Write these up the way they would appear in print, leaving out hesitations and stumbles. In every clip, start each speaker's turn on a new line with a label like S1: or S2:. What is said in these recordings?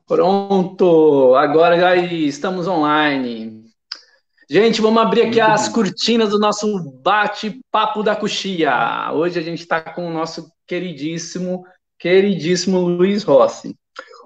S1: Pronto, agora já estamos online. Gente, vamos abrir aqui
S2: Muito
S1: as
S2: bem.
S1: cortinas do nosso bate-papo da coxia. Hoje a gente está com o nosso queridíssimo Luiz Rossi.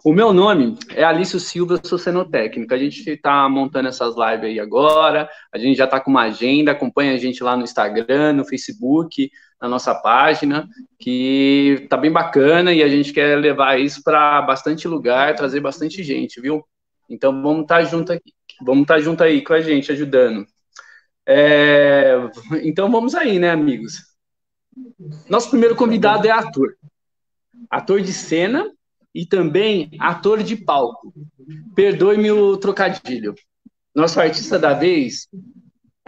S1: O meu nome é Alício Silva, eu sou cenotécnico. A gente está montando essas lives aí agora, a gente já está com uma agenda, acompanha a gente lá no Instagram, no Facebook, na nossa página, que tá bem bacana e a gente quer levar isso para bastante lugar, trazer bastante gente, viu? Então vamos estar junto aqui, vamos estar junto aí com a gente, ajudando. É, Então vamos aí, né, amigos? Nosso primeiro
S2: Tá
S1: convidado
S2: bom.
S1: é ator de cena e também ator de palco. Perdoe-me o trocadilho. Nosso artista da vez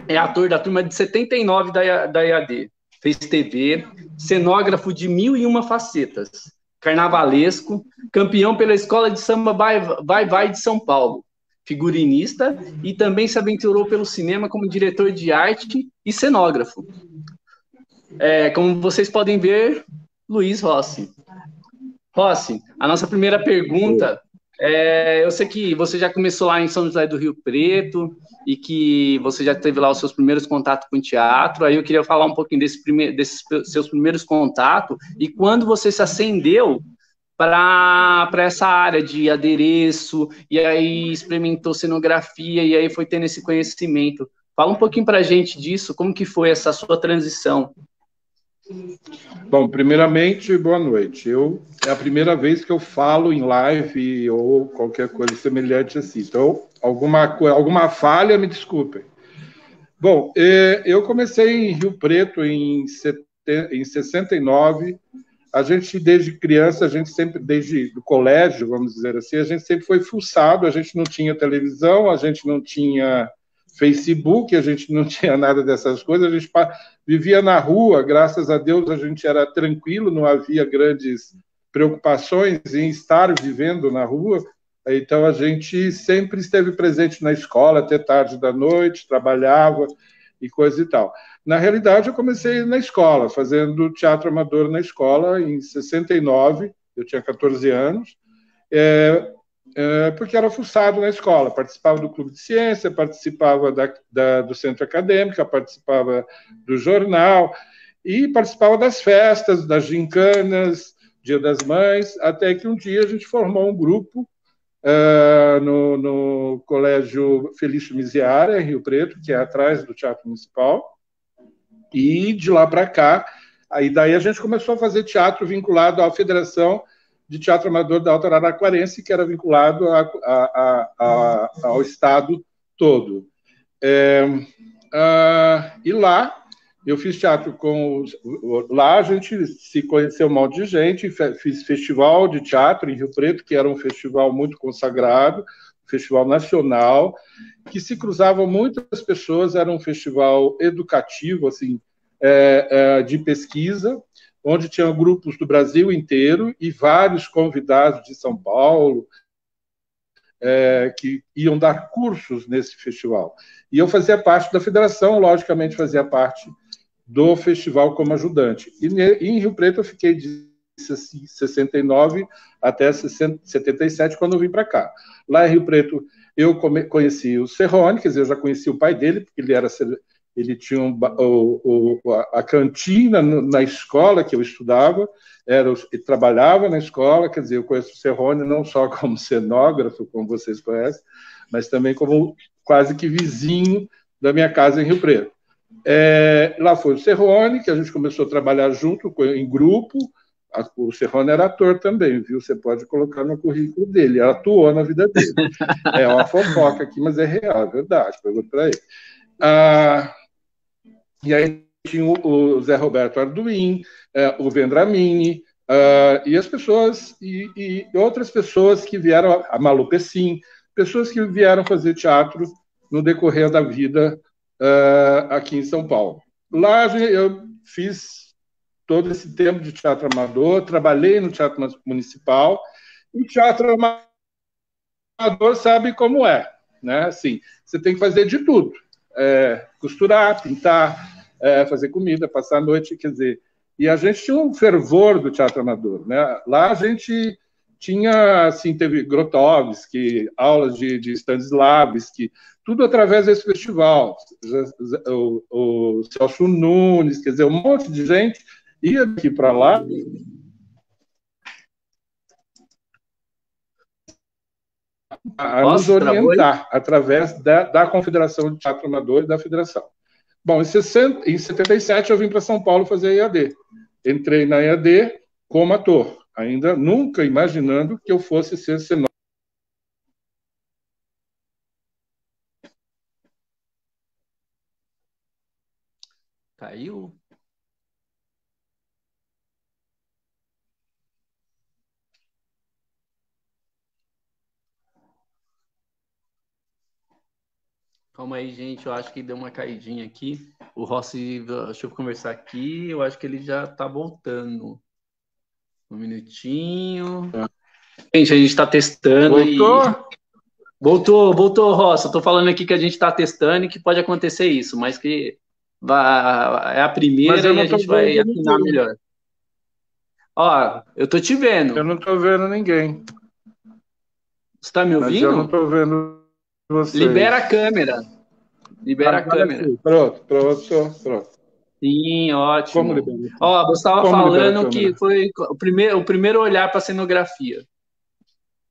S1: é ator da turma de 79 da EAD. Fez TV, cenógrafo de 1001 facetas, carnavalesco, campeão pela Escola de Samba Vai de São Paulo, figurinista e também se aventurou pelo cinema como diretor de arte e cenógrafo. Como vocês podem ver, Luiz Rossi. Rossi, a nossa primeira pergunta eu sei que você já começou lá em São José do Rio Preto e que você já teve lá os seus primeiros contatos com o teatro. Aí eu queria falar um pouquinho desses seus primeiros contatos e quando você se acendeu para essa área de adereço e aí experimentou cenografia e aí foi tendo esse conhecimento. Fala um pouquinho para a gente disso, como que foi essa sua transição?
S2: Bom, primeiramente, boa noite. É a primeira vez que eu falo em live ou qualquer coisa semelhante assim. Então, alguma falha, me desculpem. Bom, eu comecei em Rio Preto em 69. A gente, desde criança, a gente sempre, desde o colégio, vamos dizer assim, a gente sempre foi fuçado, a gente não tinha televisão, a gente não tinha Facebook, a gente não tinha nada dessas coisas, a gente vivia na rua, graças a Deus a gente era tranquilo, não havia grandes preocupações em estar vivendo na rua, então a gente sempre esteve presente na escola até tarde da noite, trabalhava e coisa e tal. Na realidade, eu comecei na escola, fazendo teatro amador na escola, em 69, eu tinha 14 anos, porque era fuçado na escola, participava do clube de ciência, participava do centro acadêmico, participava do jornal, e participava das festas, das gincanas, Dia das Mães, até que um dia a gente formou um grupo no Colégio Felício Miziara, em Rio Preto, que é atrás do Teatro Municipal, e de lá para cá, aí daí a gente começou a fazer teatro vinculado à Federação de Teatro Amador da Alta Araraquarense, que era vinculado ao Estado todo. E lá eu fiz teatro lá a gente se conheceu um monte de gente, fiz festival de teatro em Rio Preto, que era um festival muito consagrado, festival nacional, que se cruzavam muitas pessoas, era um festival educativo, assim, de pesquisa, onde tinha grupos do Brasil inteiro e vários convidados de São Paulo, que iam dar cursos nesse festival. E eu fazia parte da federação, logicamente fazia parte do festival como ajudante. E em Rio Preto eu fiquei de 69 até 77, quando eu vim para cá. Lá em Rio Preto eu conheci o Serrone, quer dizer, eu já conheci o pai dele, porque ele tinha a cantina na escola que eu estudava, ele trabalhava na escola, quer dizer, eu conheço o Serrone não só como cenógrafo, como vocês conhecem, mas também como quase que vizinho da minha casa em Rio Preto. Lá foi o Serrone, que a gente começou a trabalhar junto, em grupo. O Serrone era ator também, viu? Você pode colocar no currículo dele, ele atuou na vida dele. É uma fofoca aqui, mas é real, é verdade, pergunto para ele. E aí tinha o Zé Roberto Arduin, o Vendramini, e as pessoas, e outras pessoas que vieram, a Malu Pessim, pessoas que vieram fazer teatro no decorrer da vida aqui em São Paulo. Lá eu fiz todo esse tempo de teatro amador, trabalhei no Teatro Municipal, e teatro amador sabe como é, né? Assim, você tem que fazer de tudo, costurar, pintar, fazer comida, passar a noite, quer dizer, e a gente tinha um fervor do teatro amador, né? Lá a gente tinha, assim, teve Grotowski, aulas de Stanislavski, tudo através desse festival. O Celso Nunes, quer dizer, um monte de gente ia daqui para lá. A nos orientar através da Confederação de Teatro Amador e da Federação. Bom, em 77 eu vim para São Paulo fazer a EAD. Entrei na EAD como ator, ainda nunca imaginando que eu fosse ser cenógrafo.
S1: Caiu? Calma aí, gente. Eu acho que deu uma caidinha aqui. O Rossi, deixa eu conversar aqui. Eu acho que ele já tá voltando. Um minutinho. Gente, a gente está testando. Voltou, Rossi. Eu tô falando aqui que a gente está testando e que pode acontecer isso, mas que é a primeira e a gente vai afinar melhor. Ó, eu tô te vendo.
S2: Eu não tô vendo ninguém.
S1: Você tá me ouvindo?
S2: Mas eu não tô vendo vocês.
S1: Libera a câmera. Libera a câmera.
S2: Sim. Pronto.
S1: Sim, ótimo. Ó, você estava falando que foi o primeiro olhar para a cenografia.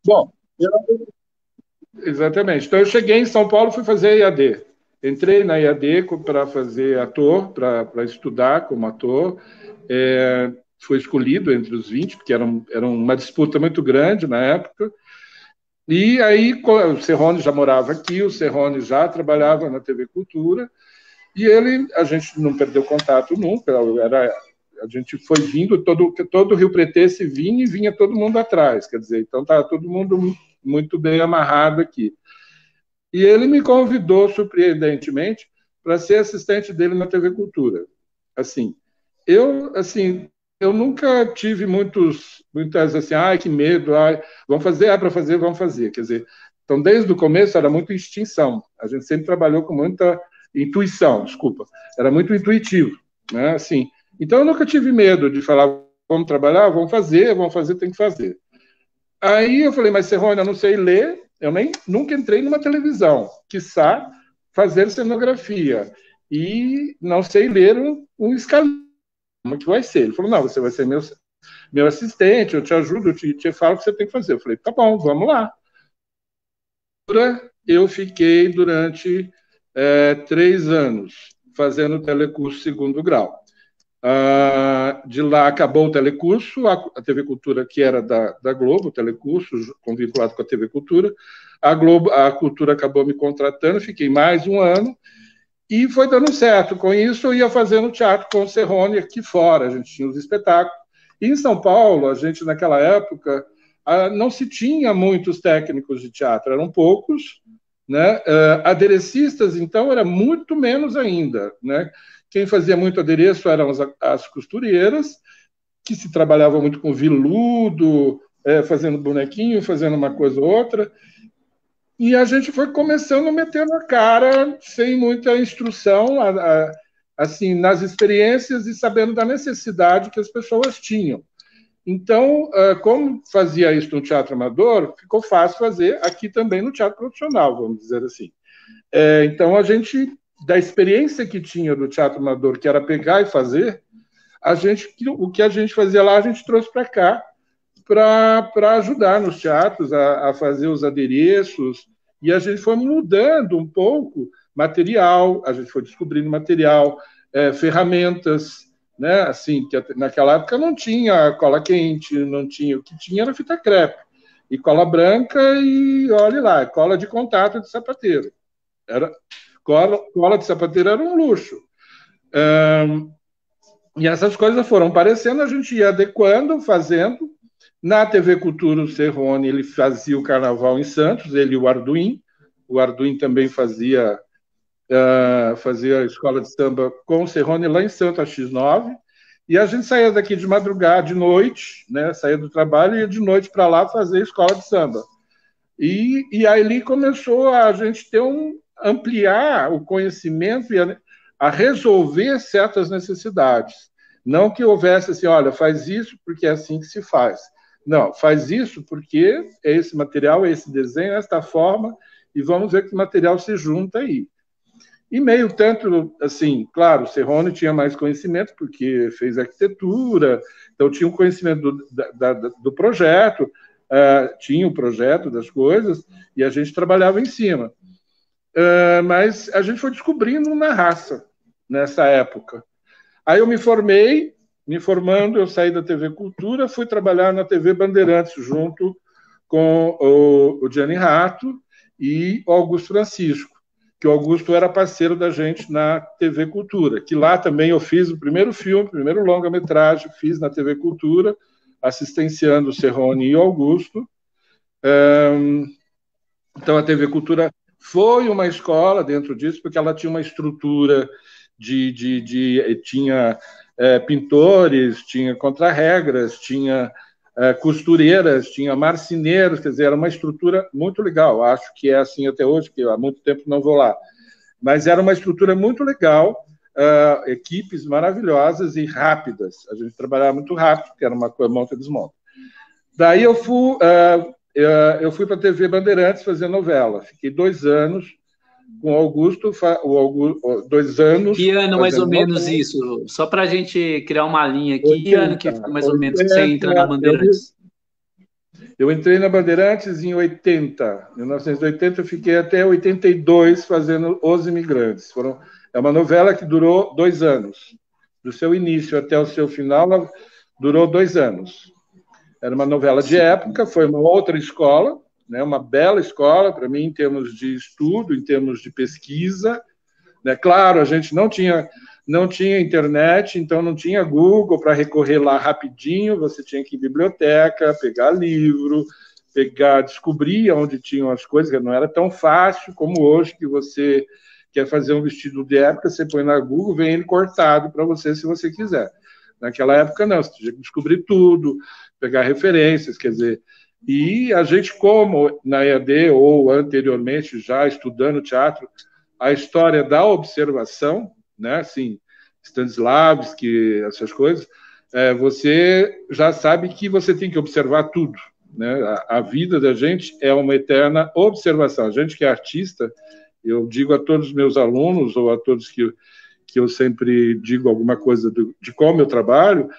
S2: Bom, exatamente. Então eu cheguei em São Paulo, fui fazer EAD. Entrei na EAD para fazer ator, para estudar como ator. Fui escolhido entre os 20, porque era uma disputa muito grande na época. E aí o Serrone já morava aqui, o Serrone já trabalhava na TV Cultura, e a gente não perdeu contato nunca, a gente foi vindo, todo Rio Pretense vinha e vinha todo mundo atrás, quer dizer, então estava todo mundo muito bem amarrado aqui. E ele me convidou, surpreendentemente, para ser assistente dele na TV Cultura. Eu nunca tive muitas assim, que medo, vamos fazer, para fazer, vamos fazer. Quer dizer, então desde o começo era muito instinção. A gente sempre trabalhou com muita intuição, era muito intuitivo, né? Assim, então eu nunca tive medo de falar, vamos trabalhar, vamos fazer, tem que fazer. Aí eu falei, mas Serrone, eu não sei ler, eu nunca entrei numa televisão, quiçá fazer cenografia, e não sei ler um escalão. Como que vai ser? Ele falou, não, você vai ser meu assistente, eu te ajudo, eu te falo o que você tem que fazer. Eu falei, tá bom, vamos lá. Eu fiquei durante 3 anos fazendo telecurso segundo grau. De lá acabou o telecurso, a TV Cultura, que era da Globo, o telecurso, vinculado com a TV Cultura, a Cultura acabou me contratando, fiquei mais 1 ano, e foi dando certo. Com isso, eu ia fazendo teatro com o Serrone aqui fora, a gente tinha os espetáculos. E em São Paulo, a gente, naquela época, não se tinha muitos técnicos de teatro, eram poucos, né? Aderecistas, então, era muito menos ainda, né? Quem fazia muito adereço eram as costureiras, que se trabalhavam muito com veludo, fazendo bonequinho, fazendo uma coisa ou outra. E a gente foi começando a meter na cara, sem muita instrução, assim, nas experiências e sabendo da necessidade que as pessoas tinham. Então, como fazia isso no teatro amador, ficou fácil fazer aqui também no teatro profissional, vamos dizer assim. Então, a gente, da experiência que tinha do teatro amador, que era pegar e fazer, o que a gente fazia lá, a gente trouxe para cá, para ajudar nos teatros a fazer os adereços, e a gente foi mudando um pouco material, a gente foi descobrindo material, ferramentas, né? Assim, que naquela época não tinha cola quente, não tinha, o que tinha era fita crepe, e cola branca, e olhe lá, cola de contato de sapateiro. Cola de sapateiro era um luxo. E essas coisas foram aparecendo, a gente ia adequando, fazendo. Na TV Cultura, o Serrone, ele fazia o Carnaval em Santos, ele e o Arduin. O Arduin também fazia a escola de samba com o Serrone lá em Santos, a X9. E a gente saía daqui de madrugada, de noite, né? Saía do trabalho e ia de noite para lá fazer a escola de samba. E aí começou a gente ampliar o conhecimento e a resolver certas necessidades. Não que houvesse assim, olha, faz isso porque é assim que se faz. Não, faz isso porque é esse material, é esse desenho, é esta forma, e vamos ver que material se junta aí. E meio tanto, assim, claro, o Cerrone tinha mais conhecimento, porque fez arquitetura, então tinha um conhecimento do projeto, tinha o projeto das coisas, e a gente trabalhava em cima. Mas a gente foi descobrindo na raça, nessa época. Aí eu me formei, me formando, eu saí da TV Cultura, fui trabalhar na TV Bandeirantes, junto com o Gianni Rato e o Augusto Francisco, que o Augusto era parceiro da gente na TV Cultura, que lá também eu fiz o primeiro filme, o primeiro longa-metragem, fiz na TV Cultura, assistenciando o Cerrone e o Augusto. Então a TV Cultura foi uma escola dentro disso, porque ela tinha uma estrutura tinha pintores, tinha contrarregras, tinha costureiras, tinha marceneiros, quer dizer, era uma estrutura muito legal. Acho que é assim até hoje, que há muito tempo não vou lá. Mas era uma estrutura muito legal, equipes maravilhosas e rápidas. A gente trabalhava muito rápido, porque era uma coisa monta e desmonta. Daí eu fui para a TV Bandeirantes fazer novela. Fiquei 2 anos com o Augusto, 2 anos.
S1: Que ano mais ou menos isso? Só para a gente criar uma linha aqui. Que ano que foi mais ou menos que você entra na Bandeirantes?
S2: Eu entrei na Bandeirantes em 80. Em 1980 eu fiquei até 82 fazendo Os Imigrantes. É uma novela que durou 2 anos. Do seu início até o seu final, durou 2 anos. Era uma novela de época, foi uma outra escola, né, uma bela escola para mim em termos de estudo, em termos de pesquisa. Né? Claro, a gente não tinha internet, então não tinha Google para recorrer lá rapidinho, você tinha que ir em biblioteca, pegar livro, descobrir onde tinham as coisas, que não era tão fácil como hoje, que você quer fazer um vestido de época, você põe na Google, vem ele cortado para você, se você quiser. Naquela época, não, você tinha que descobrir tudo, pegar referências, quer dizer, e a gente, como na EAD ou anteriormente, já estudando teatro, a história da observação, né, assim, Stanislavski, essas coisas, você já sabe que você tem que observar tudo, né? A vida da gente é uma eterna observação. A gente que é artista, eu digo a todos os meus alunos, ou a todos que eu sempre digo alguma coisa de como eu trabalho,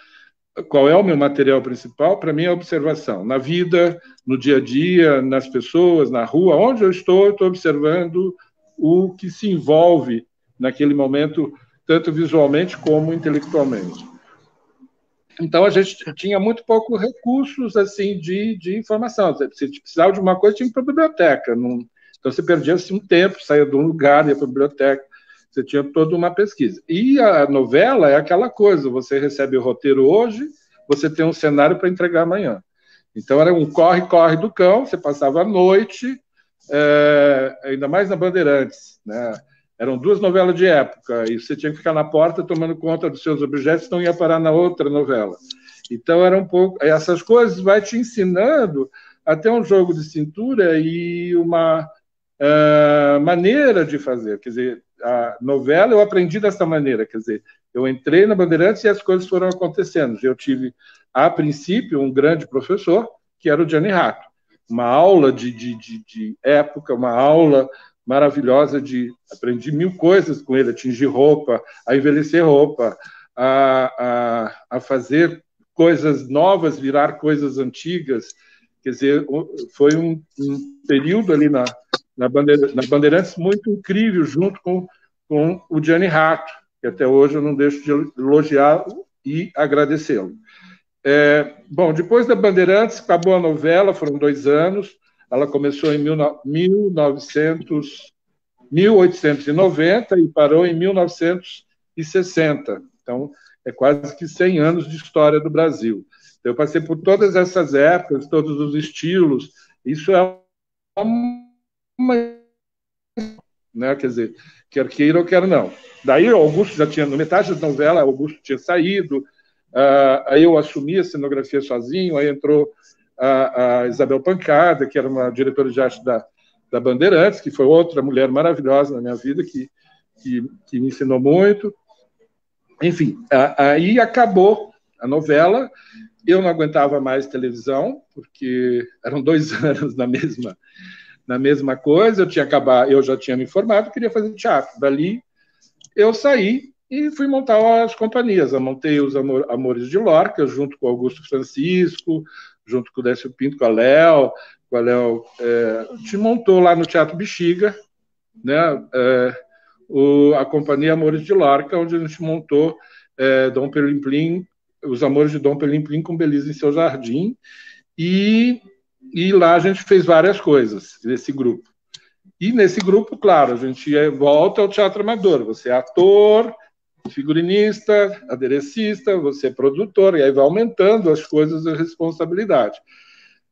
S2: qual é o meu material principal? Para mim é a observação. Na vida, no dia a dia, nas pessoas, na rua, onde eu estou observando o que se envolve naquele momento, tanto visualmente como intelectualmente. Então, a gente tinha muito pouco recursos assim, de informação. Se precisava de uma coisa, tinha que ir para a biblioteca. Então, você perdia-se um tempo, saía de um lugar, ia para a biblioteca. Você tinha toda uma pesquisa. E a novela é aquela coisa, você recebe o roteiro hoje, você tem um cenário para entregar amanhã. Então, era um corre-corre do cão, você passava a noite, ainda mais na Bandeirantes, né? Eram 2 novelas de época, e você tinha que ficar na porta tomando conta dos seus objetos, não ia parar na outra novela. Então, era um pouco... Essas coisas vai te ensinando até um jogo de cintura e uma maneira de fazer. Quer dizer, a novela eu aprendi dessa maneira, quer dizer, eu entrei na Bandeirantes e as coisas foram acontecendo. Eu tive, a princípio, um grande professor, que era o Gianni Rato. Uma aula de época, uma aula maravilhosa aprendi 1000 coisas com ele, a tingir roupa, a envelhecer roupa, a fazer coisas novas virar coisas antigas. Quer dizer, foi um período ali na Bandeirantes muito incrível, junto com o Gianni Rato, que até hoje eu não deixo de elogiá-lo e agradecê-lo. Bom, depois da Bandeirantes, acabou a novela, foram 2 anos, ela começou em 1890 e parou em 1960. Então, é quase que 100 anos de história do Brasil. Então, eu passei por todas essas épocas, todos os estilos. Isso é né? Quer dizer, quer queira ou quer não. Daí o Augusto já tinha, no metade da novela, o Augusto tinha saído, aí eu assumi a cenografia sozinho, aí entrou a Isabel Pancada, que era uma diretora de arte da Bandeirantes, que foi outra mulher maravilhosa na minha vida, que me ensinou muito. Enfim, aí acabou a novela. Eu não aguentava mais televisão, porque eram 2 anos na mesma coisa. Eu já tinha me formado, queria fazer teatro. Dali eu saí e fui montar as companhias. Eu montei os Amores de Lorca, junto com o Augusto Francisco, junto com o Décio Pinto, com a Léo. A gente montou lá no Teatro Bexiga, né, a companhia Amores de Lorca, onde a gente montou Dom Perlim Plim, os Amores de Dom Perlim Plim com Belisa em Seu Jardim, e lá a gente fez várias coisas nesse grupo. E nesse grupo, claro, a gente volta ao teatro amador. Você é ator, figurinista, aderecista, você é produtor, e aí vai aumentando as coisas, a responsabilidade.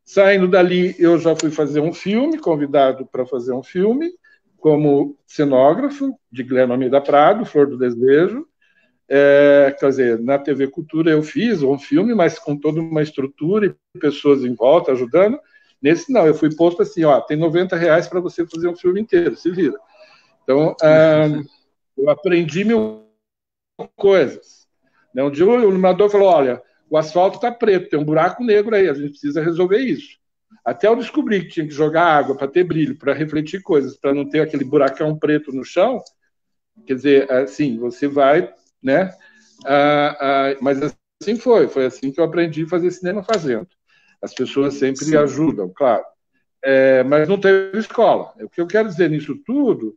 S2: Saindo dali, eu já fui fazer um filme, convidado para fazer um filme, como cenógrafo, de Guilherme Almeida Prado, Flor do Desejo. Quer dizer, na TV Cultura eu fiz um filme, mas com toda uma estrutura e pessoas em volta ajudando. Nesse não, eu fui posto assim, ó, tem R$90 para você fazer um filme inteiro, se vira. Então, eu aprendi mil coisas. Um dia o iluminador falou, olha, o asfalto está preto, tem um buraco negro aí, a gente precisa resolver isso. Até eu descobri que tinha que jogar água para ter brilho, para refletir coisas, para não ter aquele buracão preto no chão. Quer dizer, assim, você vai, né? Mas assim foi assim que eu aprendi a fazer cinema fazendo. As pessoas sempre ajudam, claro. Mas não teve escola. O que eu quero dizer nisso tudo,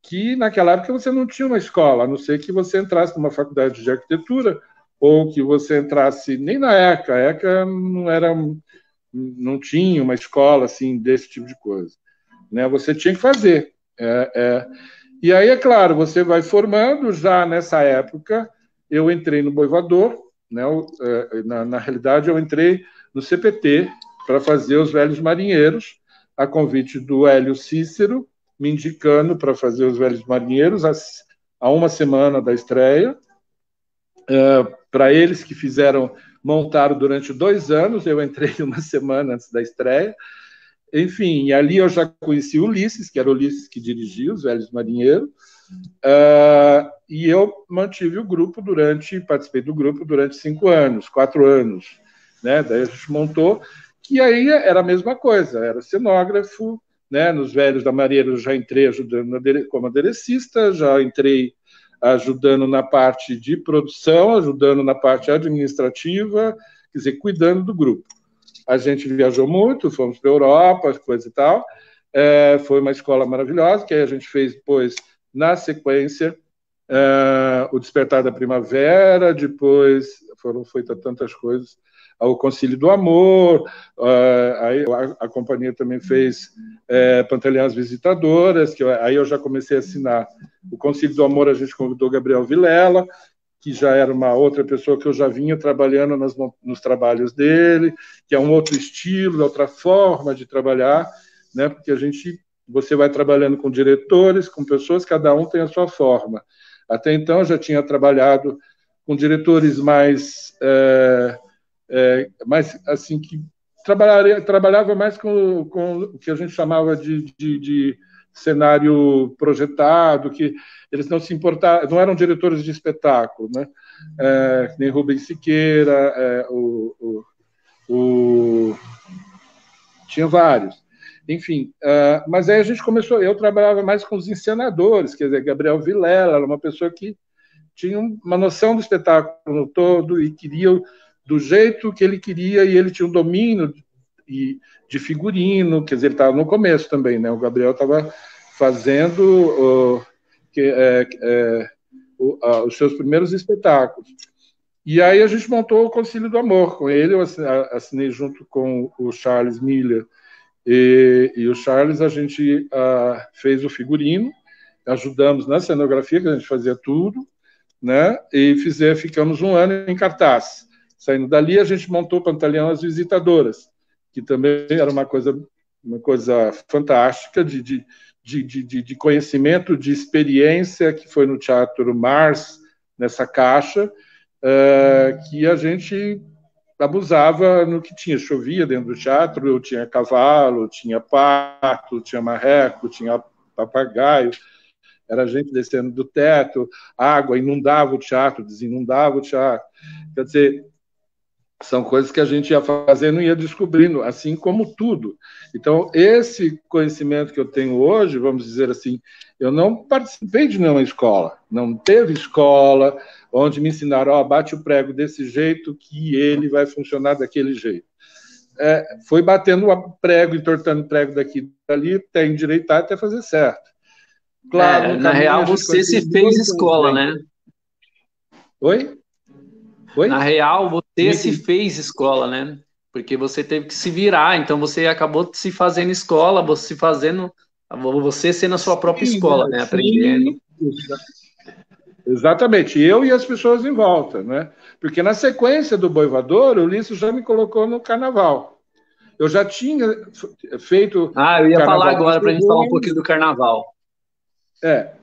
S2: que naquela época você não tinha uma escola, a não ser que você entrasse numa faculdade de arquitetura, ou que você entrasse, nem na ECA. A ECA não tinha uma escola assim, desse tipo de coisa. Né? Você tinha que fazer. E aí, é claro, você vai formando. Já nessa época, eu entrei no Boivador, né? Na realidade, eu entrei no CPT para fazer Os Velhos Marinheiros, a convite do Hélio Cícero, me indicando para fazer Os Velhos Marinheiros há uma semana da estreia. Para eles que montaram durante 2 anos, eu entrei uma semana antes da estreia. Enfim, ali eu já conheci o Ulisses, que era o Ulisses que dirigia Os Velhos Marinheiros, e eu mantive o grupo participei do grupo durante 5 anos, 4 anos, né? Daí a gente montou, que aí era a mesma coisa, era cenógrafo, né? Nos Velhos da Marinheira eu já entrei ajudando como aderecista, já entrei ajudando na parte de produção, ajudando na parte administrativa, quer dizer, cuidando do grupo. A gente viajou muito, fomos para a Europa, coisa e tal. Foi uma escola maravilhosa, que aí a gente fez depois, na sequência, O Despertar da Primavera, depois foram feitas tantas coisas, o Concílio do Amor, aí a companhia também fez Pantaleão as Visitadoras, que aí eu já comecei a assinar. O Concílio do Amor a gente convidou Gabriel Vilela, que já era uma outra pessoa que eu já vinha trabalhando nos trabalhos dele, que é um outro estilo, outra forma de trabalhar, né? Porque você vai trabalhando com diretores, com pessoas, cada um tem a sua forma. Até então eu já tinha trabalhado com diretores mais assim, que trabalhava mais com o que a gente chamava de cenário projetado, que eles não se importavam, não eram diretores de espetáculo, né? Nem Rubens Siqueira, tinha vários. Enfim, mas aí a gente começou, eu trabalhava mais com os encenadores, quer dizer, Gabriel Vilela era uma pessoa que tinha uma noção do espetáculo todo e queria do jeito que ele queria, e ele tinha um domínio de figurino, quer dizer, ele estava no começo também, né? O Gabriel estava fazendo os seus primeiros espetáculos. E aí a gente montou o Concílio do Amor com ele, eu assinei junto com o Charles Miller, e o Charles, a gente fez o figurino, ajudamos na cenografia, que a gente fazia tudo, né? E ficamos 1 ano em cartaz. Saindo dali, a gente montou Pantaleão as Visitadoras, que também era uma coisa fantástica de conhecimento, de experiência, que foi no Teatro Mars, nessa caixa, que a gente abusava no que tinha. Chovia dentro do teatro, eu tinha cavalo, tinha pato, tinha marreco, tinha papagaio, era gente descendo do teto, água inundava o teatro, desinundava o teatro. Quer dizer, São coisas que a gente ia fazendo e ia descobrindo, assim como tudo. Então, esse conhecimento que eu tenho hoje, vamos dizer assim, eu não participei de nenhuma escola, não teve escola onde me ensinaram, bate o prego desse jeito que ele vai funcionar daquele jeito. Foi batendo o prego, entortando o prego daqui e dali, até endireitar, até fazer certo. Claro, no
S1: Na
S2: caminho
S1: real,
S2: a gente
S1: você
S2: conheceu
S1: se fez
S2: muita
S1: escola,
S2: gente.
S1: né?
S2: Oi?
S1: Na
S2: Oi?
S1: real, você se
S2: Me-
S1: fez escola, né? Porque você teve que se virar, então você acabou se fazendo escola, você sendo a sua própria
S2: Sim, né?
S1: escola, né? Aprendendo.
S2: Sim, exatamente, eu e as pessoas em volta, né? Porque na sequência do Boivador, o Ulisses já me colocou no carnaval. Eu já tinha feito
S1: Ah, eu ia falar
S2: carnaval com
S1: agora para a gente falar um
S2: Serrone,
S1: pouquinho do carnaval.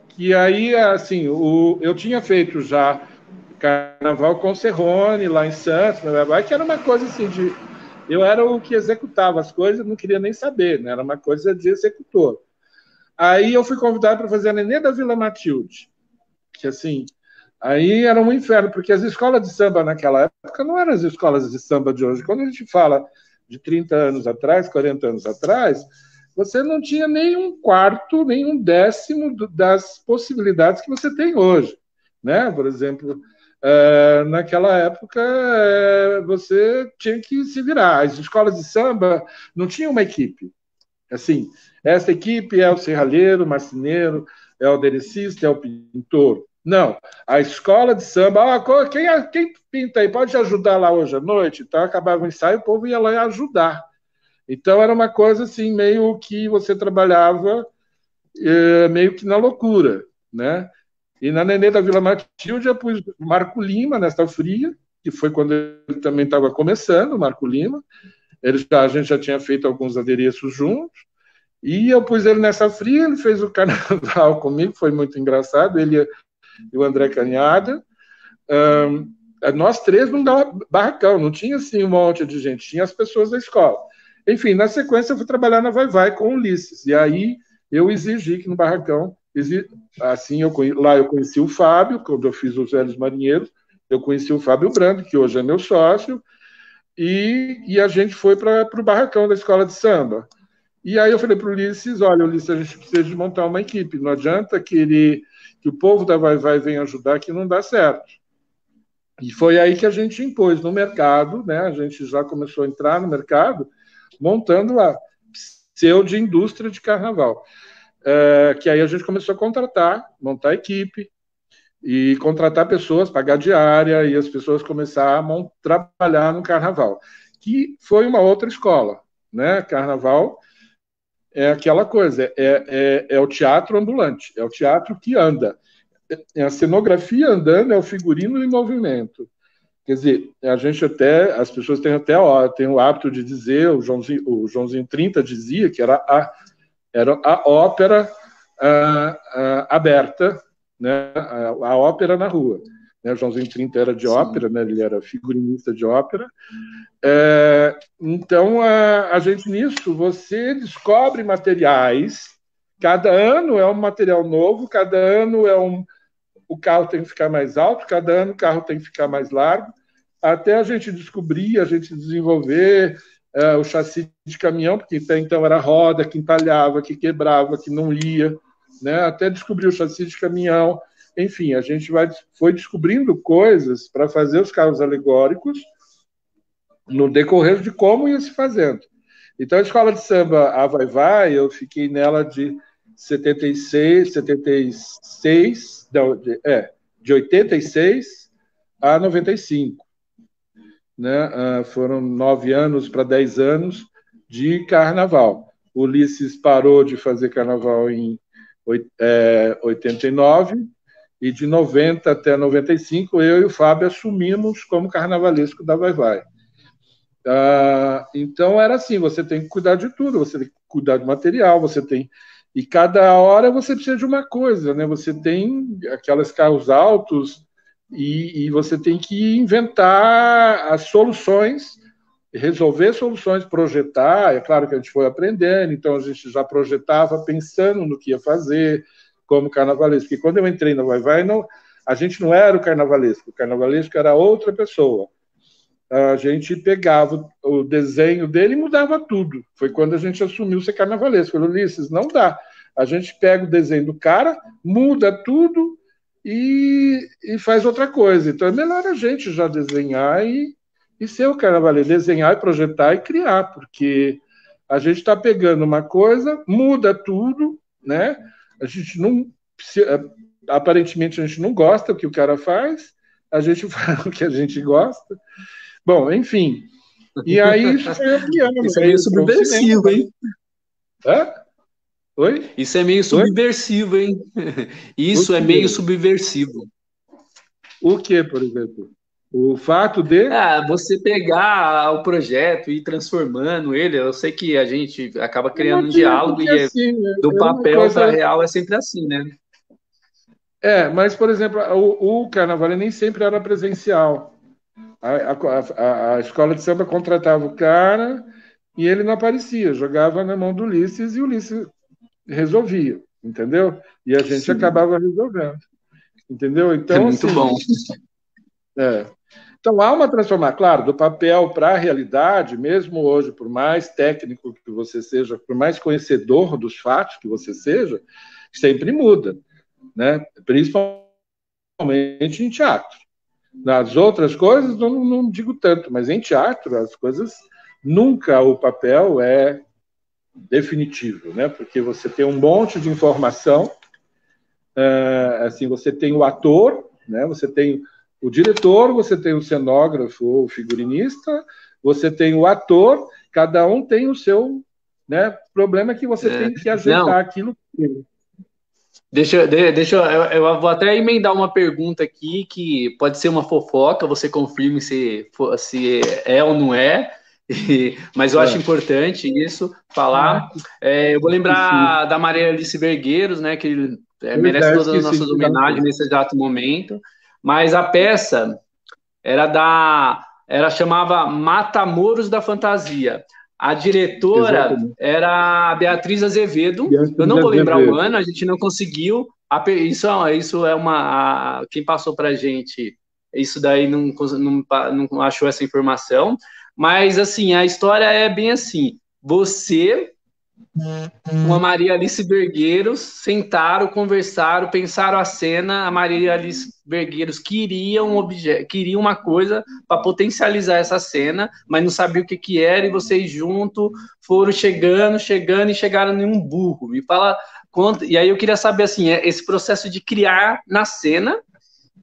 S2: que aí, assim, eu tinha feito já carnaval com Serrone, lá em Santos, que era uma coisa assim de... Eu era o que executava as coisas, não queria nem saber, né? Era uma coisa de executor. Aí eu fui convidado para fazer a Nenê da Vila Matilde, que assim, aí era um inferno, porque as escolas de samba naquela época não eram as escolas de samba de hoje. Quando a gente fala de 30 anos atrás, 40 anos atrás, você não tinha nem um quarto, nem um décimo das possibilidades que você tem hoje. Né? Por exemplo, naquela época, você tinha que se virar. As escolas de samba não tinham uma equipe. Assim, essa equipe é o serralheiro, o marceneiro, é o aderecista, é o pintor. Não, a escola de samba, quem pinta aí pode ajudar lá hoje à noite? Então acabava o ensaio, o povo ia lá e ajudar. Então era uma coisa assim, meio que você trabalhava meio que na loucura, né? E na Nenê da Vila Matilde eu pus Marco Lima nessa fria, que foi quando ele também estava começando, o Marco Lima. A gente já tinha feito alguns adereços juntos. E eu pus ele nessa fria, ele fez o carnaval comigo, foi muito engraçado, ele e o André Canhada. Nós três não dava barracão, não tinha assim um monte de gente, tinha as pessoas da escola. Enfim, na sequência eu fui trabalhar na Vai Vai com o Ulisses, e aí eu exigi que no barracão, assim, lá eu conheci o Fábio, quando eu fiz os Velhos Marinheiros, eu conheci o Fábio Brando, que hoje é meu sócio, e a gente foi para o barracão da escola de samba. E aí eu falei para o Ulisses, olha, Ulisses, a gente precisa de montar uma equipe, não adianta querer que o povo da Vai Vai venha ajudar, que não dá certo. E foi aí que a gente impôs no mercado, né? A gente já começou a entrar no mercado, montando a pseudo-indústria de carnaval. Que aí a gente começou a contratar, montar a equipe, e contratar pessoas, pagar diária, e as pessoas começaram a trabalhar no carnaval, que foi uma outra escola, né? Carnaval é aquela coisa, é o teatro ambulante, é o teatro que anda. É a cenografia andando, é o figurino em movimento. Quer dizer, a gente até, as pessoas têm o hábito de dizer, o Joãozinho 30 dizia que era a ópera aberta, né, a ópera na rua. Né, o Joãozinho 30 era de
S1: Sim.
S2: ópera, né, ele era figurinista de ópera, então, a gente nisso, você descobre materiais, cada ano é um material novo, cada ano o carro tem que ficar mais alto, cada ano o carro tem que ficar mais largo, até a gente descobrir, a gente desenvolver o chassi de caminhão, porque até então era roda que entalhava, que quebrava, que não ia, né? Até descobrir o chassi de caminhão. Enfim, a gente foi descobrindo coisas para fazer os carros alegóricos, no decorrer de como ia se fazendo. Então, a escola de samba A Vai Vai, eu fiquei nela de 76, não, de 86 a 95. Né? Foram 9 anos para 10 anos de carnaval. O Ulisses parou de fazer carnaval em 89, e de 90 até 95, eu e o Fábio assumimos como carnavalesco da Vai Vai. Então era assim, você tem que cuidar de tudo, você tem que cuidar do material, você tem, e cada hora você precisa de uma coisa, né? Você tem aquelas carros altos e você tem que inventar as soluções, resolver soluções, projetar. É claro que a gente foi aprendendo, então a gente já projetava pensando no que ia fazer como carnavalesco. Porque quando eu entrei na Vai Vai, a gente não era o carnavalesco era outra pessoa. a gente pegava o desenho dele e mudava tudo. Foi quando a gente assumiu ser carnavalesco. Falei, Ulisses, não dá. A gente pega o desenho do cara, muda tudo e faz outra coisa. Então é melhor a gente já desenhar e ser o carnavalesco, desenhar e projetar e criar, porque a gente está pegando uma coisa, muda tudo, né? A gente não, aparentemente a gente não gosta do que o cara faz, a gente faz o que a gente gosta. Bom, enfim. E aí isso foi ampliando.
S1: Isso é meio subversivo, hein?
S2: Hã? Oi?
S1: Isso é meio subversivo, hein? Isso é meio subversivo.
S2: O que, por exemplo? O fato de...
S1: você pegar o projeto e ir transformando ele, eu sei que a gente acaba criando um diálogo e
S2: assim,
S1: do papel para real é sempre assim, né?
S2: Mas, por exemplo, o carnaval nem sempre era presencial. A escola de samba contratava o cara e ele não aparecia, jogava na mão do Ulisses e o Ulisses resolvia, entendeu? E a gente acabava resolvendo, entendeu? Então,
S1: muito
S2: assim,
S1: bom.
S2: Então, há uma transformação, claro, do papel para a realidade, mesmo hoje, por mais técnico que você seja, por mais conhecedor dos fatos que você seja, sempre muda, né? Principalmente em teatro. Nas outras coisas, não digo tanto, mas em teatro, as coisas, nunca o papel é definitivo, né? Porque você tem um monte de informação, assim, você tem o ator, né? Você tem o diretor, você tem o cenógrafo ou figurinista, você tem o ator, cada um tem o seu, né? Problema é que você tem que ajeitar aquilo.
S1: Eu vou até emendar uma pergunta aqui que pode ser uma fofoca, você confirme se é ou não é, mas eu acho importante isso, falar. Eu vou lembrar da Maria Alice Vergueiros, né, que merece todas as nossas homenagens nesse exato momento, mas a peça chamava Matamoros da Fantasia. A diretora era a Beatriz Azevedo. Eu não vou lembrar o ano, a gente não conseguiu. Isso é uma. Quem passou para a gente, isso daí não achou essa informação. Mas, assim, a história é bem assim. Você, com a Maria Alice Vergueiros, sentaram, conversaram, pensaram a cena. A Maria Alice Vergueiros queria uma coisa para potencializar essa cena, mas não sabia o que era, e vocês juntos foram chegando e chegaram em um burro. Me fala quanto. E aí eu queria saber assim, esse processo de criar na cena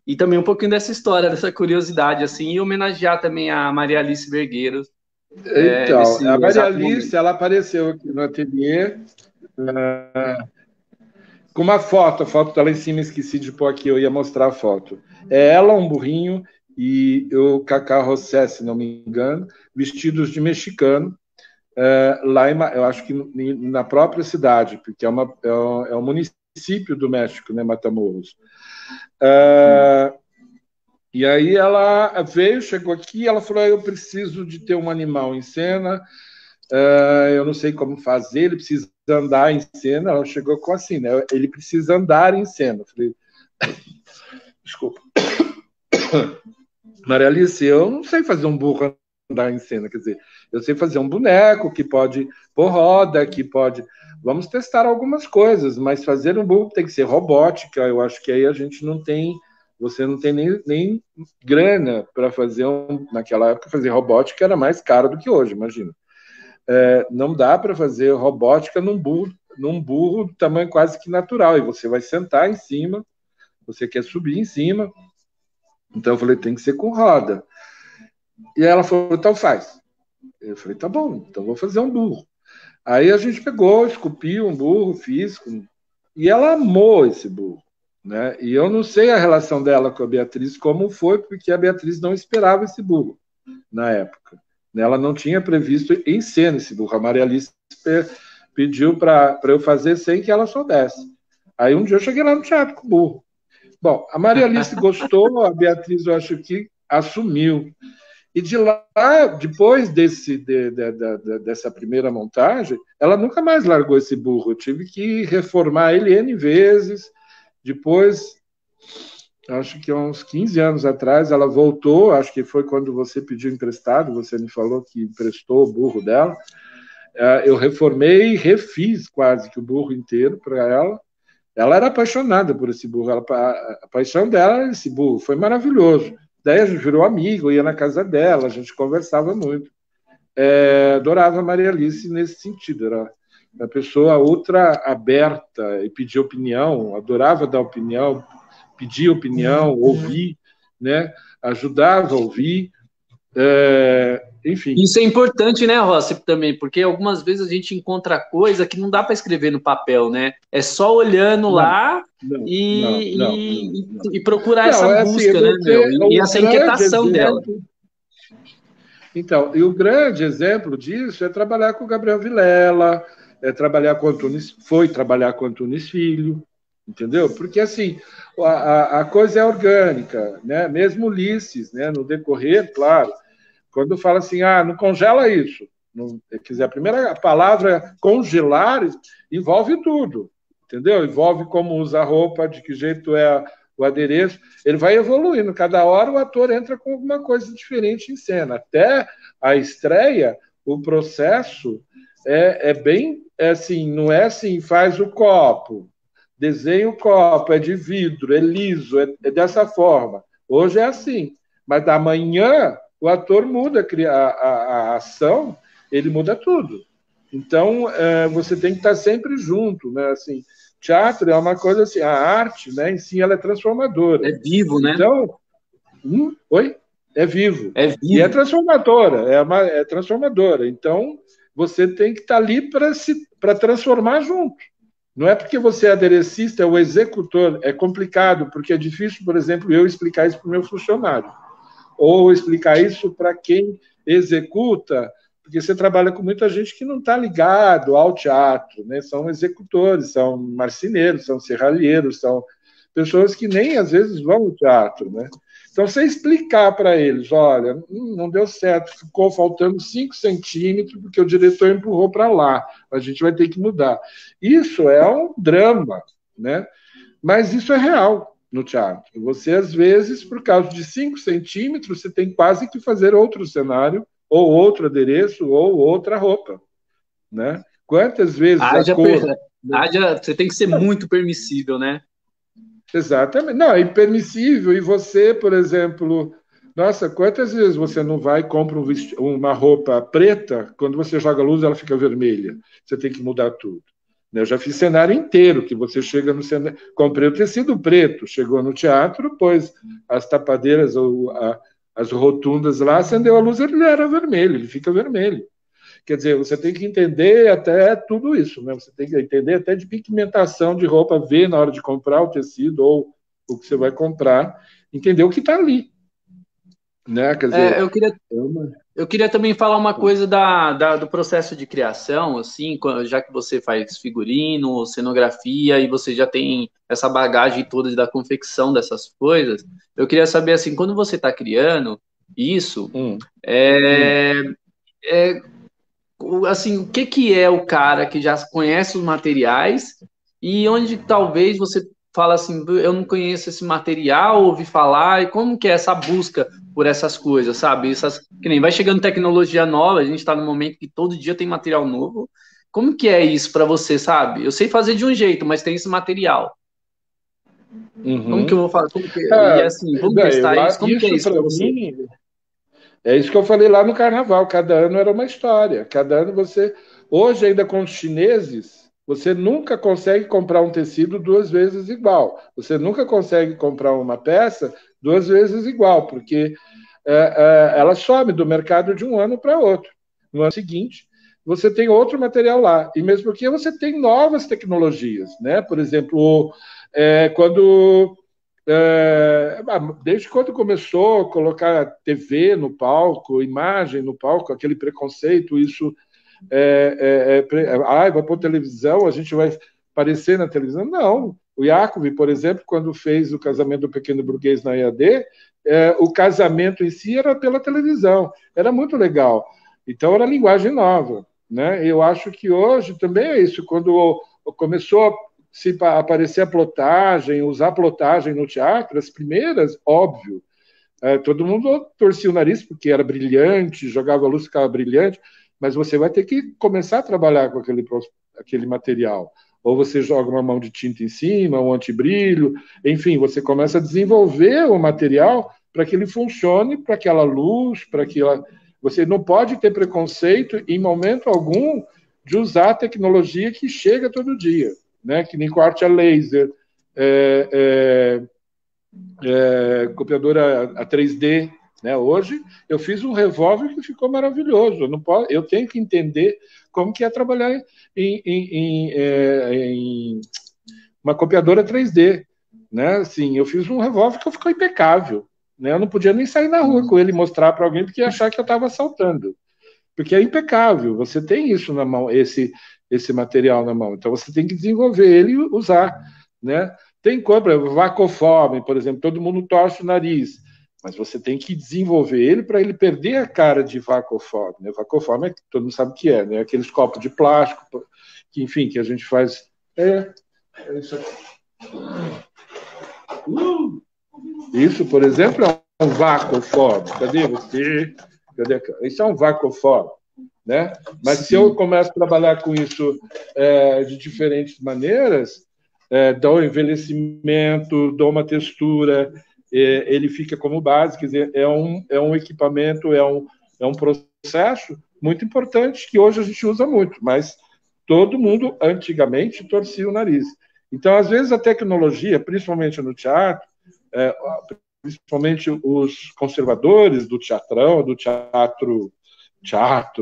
S1: e também um pouquinho dessa história, dessa curiosidade, assim, e homenagear também a Maria Alice Vergueiros.
S2: Então, a Maria Alice, ela apareceu aqui no ateliê com uma foto, a foto está lá em cima, esqueci de pôr aqui, eu ia mostrar a foto. É ela, um burrinho, e o Cacá José, se não me engano, vestidos de mexicano, lá eu acho que na própria cidade, porque é um município do México, né, Matamoros. E aí ela veio, chegou aqui, ela falou, eu preciso de ter um animal em cena, eu não sei como fazer, ele precisa andar em cena. Ela chegou com assim, né? Ele precisa andar em cena. Eu falei, desculpa. Maria Alice, eu não sei fazer um burro andar em cena, quer dizer, eu sei fazer um boneco que pode pôr roda, que pode... Vamos testar algumas coisas, mas fazer um burro tem que ser robótica, eu acho que aí a gente não tem... Você não tem nem grana para fazer naquela época, fazer robótica era mais caro do que hoje, imagina. Não dá para fazer robótica num burro de tamanho quase que natural, e você vai sentar em cima, você quer subir em cima, então eu falei, tem que ser com roda. E ela falou, então faz. Eu falei, tá bom, então vou fazer um burro. Aí a gente pegou, esculpiu um burro, fiz, e ela amou esse burro, né? E eu não sei a relação dela com a Beatriz, como foi, porque a Beatriz não esperava esse burro na época. Ela não tinha previsto em cena esse burro. A Maria Alice pediu para eu fazer sem que ela soubesse. Aí um dia eu cheguei lá no teatro com o burro. Bom, a Maria Alice gostou, a Beatriz eu acho que assumiu. E de lá, depois dessa primeira montagem, ela nunca mais largou esse burro. Eu tive que reformar ele N vezes. Depois acho que há uns 15 anos atrás, ela voltou, acho que foi quando você pediu emprestado, você me falou que emprestou o burro dela. Eu reformei e refiz quase que o burro inteiro para ela. Ela era apaixonada por esse burro, a paixão dela era esse burro, foi maravilhoso. Daí a gente virou amigo, ia na casa dela, a gente conversava muito. Adorava a Maria Alice nesse sentido, era uma pessoa ultra aberta e pedia opinião, adorava dar opinião, pedir opinião, ouvir, né? Ajudava a ouvir, enfim.
S1: Isso é importante, né, Rossi, também, porque algumas vezes a gente encontra coisa que não dá para escrever no papel, né? É só olhando
S2: Não,
S1: lá
S2: não, não, não, não,
S1: e,
S2: não.
S1: e procurar essa
S2: Não, é assim,
S1: busca, né, meu? E
S2: o
S1: essa
S2: grande
S1: inquietação dela.
S2: exemplo. Então, e o grande exemplo disso é trabalhar com o Gabriel Vilela, foi trabalhar com o Antunes Filho, entendeu? Porque, assim, a coisa é orgânica, né? Mesmo Ulisses, né? No decorrer, claro, quando fala assim, não congela isso, não, quer dizer, a primeira palavra congelar envolve tudo, entendeu? Envolve como usa a roupa, de que jeito é o adereço, ele vai evoluindo, cada hora o ator entra com alguma coisa diferente em cena, até a estreia, o processo bem, assim, não é assim, faz o copo, desenha o copo, é de vidro, é liso, é dessa forma, hoje é assim, mas da manhã o ator muda a ação, ele muda tudo. Então, você tem que estar sempre junto, né? Assim, teatro é uma coisa assim, a arte, né, em si, ela é transformadora.
S1: É vivo, né?
S2: Então, oi? É vivo.
S1: É
S2: E é
S1: vivo.
S2: transformadora, é transformadora. Então, você tem que estar ali para transformar junto. Não é porque você é aderecista, é o executor. É complicado, porque é difícil, por exemplo, eu explicar isso para o meu funcionário ou explicar isso para quem executa, porque você trabalha com muita gente que não está ligado ao teatro, né? São executores, são marceneiros, são serralheiros, são pessoas que nem às vezes vão ao teatro, né? Então, você explicar para eles, olha, não deu certo, ficou faltando 5 centímetros porque o diretor empurrou para lá, a gente vai ter que mudar. Isso é um drama, né? Mas isso é real no teatro. Você, às vezes, por causa de 5 centímetros, você tem quase que fazer outro cenário, ou outro adereço, ou outra roupa. Né? Quantas vezes a
S1: Haja,
S2: cor.
S1: você tem que ser muito permissível, né?
S2: Exatamente. Não, é impermissível. E você, por exemplo, nossa, quantas vezes você não vai e compra uma roupa preta, quando você joga luz, ela fica vermelha. Você tem que mudar tudo. Eu já fiz cenário inteiro, que você chega no cenário. Comprei o tecido preto, chegou no teatro, pôs as tapadeiras ou as rotundas lá, acendeu a luz, ele era vermelho, ele fica vermelho. Quer dizer, você tem que entender até tudo isso, né? Você tem que entender até de pigmentação de roupa, ver na hora de comprar o tecido ou o que você vai comprar, entender o que está ali. Né? Quer dizer,
S1: Eu queria também falar uma coisa do processo de criação, assim, já que você faz figurino, cenografia e você já tem essa bagagem toda da confecção dessas coisas, eu queria saber, assim, quando você está criando isso, é, é, assim, o que que é o cara que já conhece os materiais e onde talvez você fala assim, eu não conheço esse material, ouvi falar, e como que é essa busca por essas coisas, sabe? Que nem vai chegando tecnologia nova, a gente está num momento que todo dia tem material novo. Como que é isso para você, sabe? Eu sei fazer de um jeito, mas tem esse material. Como que eu vou fazer? E assim, vamos testar isso? Como que é
S2: isso
S1: isso para
S2: para
S1: você?
S2: mim é isso que eu falei lá no carnaval. Cada ano era uma história. Cada ano você. Hoje, ainda com os chineses, você nunca consegue comprar um tecido 2 vezes igual. Você nunca consegue comprar uma peça 2 vezes igual, porque ela some do mercado de um ano para outro. No ano seguinte, você tem outro material lá. E mesmo porque você tem novas tecnologias. Né? Por exemplo, quando desde quando começou a colocar TV no palco, imagem no palco, aquele preconceito, isso vai pôr televisão, a gente vai aparecer na televisão. Não. O Yakov, por exemplo, quando fez o casamento do Pequeno Burguês na EAD, o casamento em si era pela televisão. Era muito legal. Então, era linguagem nova. Né? Eu acho que hoje também é isso. Quando começou se aparecer a plotagem, usar plotagem no teatro, as primeiras, óbvio, todo mundo torcia o nariz porque era brilhante, jogava a luz, ficava brilhante, mas você vai ter que começar a trabalhar com aquele material. Ou você joga uma mão de tinta em cima, um antibrilho, enfim, você começa a desenvolver o material para que ele funcione para aquela luz, para aquela... Você não pode ter preconceito, em momento algum, de usar a tecnologia que chega todo dia, né? Que nem corte a laser, copiadora a 3D, né? Hoje eu fiz um revólver que ficou maravilhoso. Eu tenho que entender como que é trabalhar em uma copiadora 3D, né? Assim, eu fiz um revólver que ficou impecável, né? Eu não podia nem sair na rua com ele e mostrar para alguém porque ia achar que eu estava assaltando, porque é impecável. Você tem isso na mão, esse material na mão, então você tem que desenvolver ele e usar, né? Tem compra, vacoforme, por exemplo, todo mundo torce o nariz, mas você tem que desenvolver ele para ele perder a cara de vacoforme, né? Vacoforme é que todo mundo sabe o que é, né? Aqueles copos de plástico, que, enfim, que a gente faz. É isso aqui. Isso, por exemplo, é um vacoforme. Cadê você? Cadê? Isso é um vacoforme, né? Mas se eu começo a trabalhar com isso de diferentes maneiras, dou um envelhecimento, dou uma textura, ele fica como base, quer dizer, é um equipamento, é um processo muito importante que hoje a gente usa muito, mas todo mundo antigamente torcia o nariz. Então, às vezes, a tecnologia, principalmente no teatro, principalmente os conservadores do teatrão, do teatro,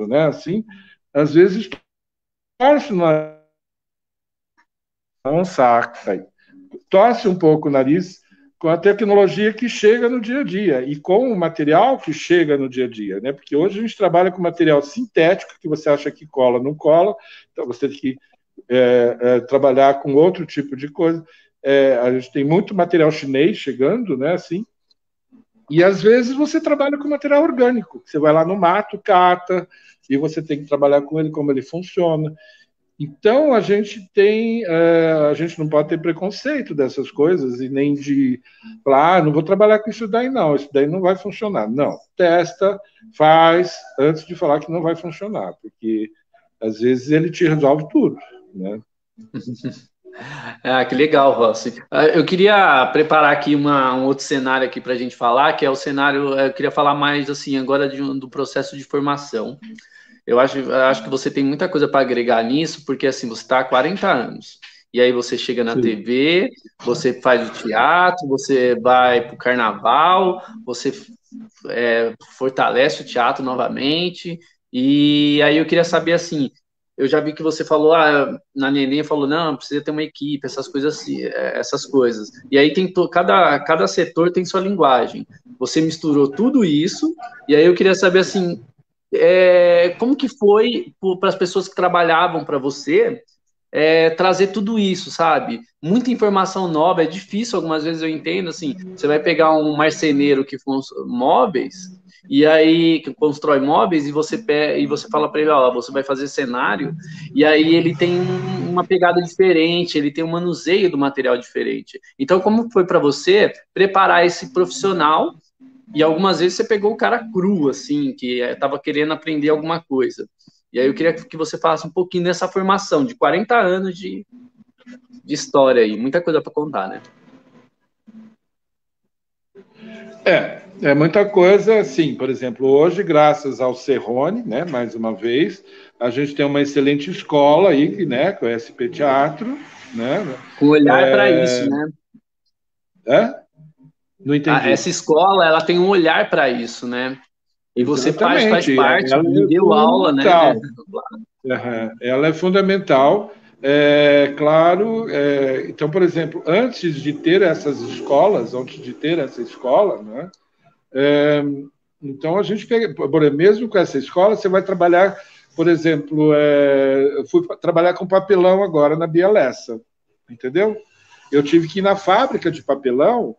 S2: né, assim, às vezes torce o nariz, não saca, torce um pouco o nariz com a tecnologia que chega no dia a dia e com o material que chega no dia a dia, né? Porque hoje a gente trabalha com material sintético que você acha que cola, não cola, então você tem que trabalhar com outro tipo de coisa. A gente tem muito material chinês chegando, né? Assim, e às vezes você trabalha com material orgânico. Você vai lá no mato, cata, e você tem que trabalhar com ele, como ele funciona. Então a gente não pode ter preconceito dessas coisas e nem de falar, não vou trabalhar com isso daí não vai funcionar. Não, testa, faz, antes de falar que não vai funcionar, porque às vezes ele te resolve tudo, né?
S1: Ah, que legal, Rossi. Eu queria preparar aqui um outro cenário aqui para a gente falar, que é o cenário. Eu queria falar mais assim agora do processo de formação. Eu acho que você tem muita coisa para agregar nisso, porque assim você está há 40 anos. E aí você chega na TV, você faz o teatro, você vai para o carnaval, você fortalece o teatro novamente. E aí eu queria saber assim, eu já vi que você falou, na Neném falou, não, precisa ter uma equipe, essas coisas assim, essas coisas. E aí tem cada setor tem sua linguagem. Você misturou tudo isso, e aí eu queria saber assim, como que foi para as pessoas que trabalhavam para você trazer tudo isso, sabe? Muita informação nova, é difícil, algumas vezes eu entendo, assim, você vai pegar um marceneiro que faz móveis, e aí que constrói móveis, e você fala para ele, ó, você vai fazer cenário, e aí ele tem uma pegada diferente, ele tem um manuseio do material diferente. Então, como foi para você preparar esse profissional? E algumas vezes você pegou o cara cru, assim, que estava querendo aprender alguma coisa. E aí eu queria que você falasse um pouquinho dessa formação de 40 anos de história aí. Muita coisa para contar, né?
S2: É muita coisa, sim. Por exemplo, hoje, graças ao Cerrone, né, mais uma vez, a gente tem uma excelente escola aí, né, com o SP Teatro, né?
S1: Com olhar para isso, né?
S2: Não entendi.
S1: Essa escola, ela tem um olhar para isso, né? E você faz parte,
S2: ela
S1: deu aula, né?
S2: Ela é fundamental. Claro, então, por exemplo, antes de ter essa escola, né, então a gente pega, mesmo com essa escola, você vai trabalhar, por exemplo, eu fui trabalhar com papelão agora na Bia Lessa, entendeu? Eu tive que ir na fábrica de papelão,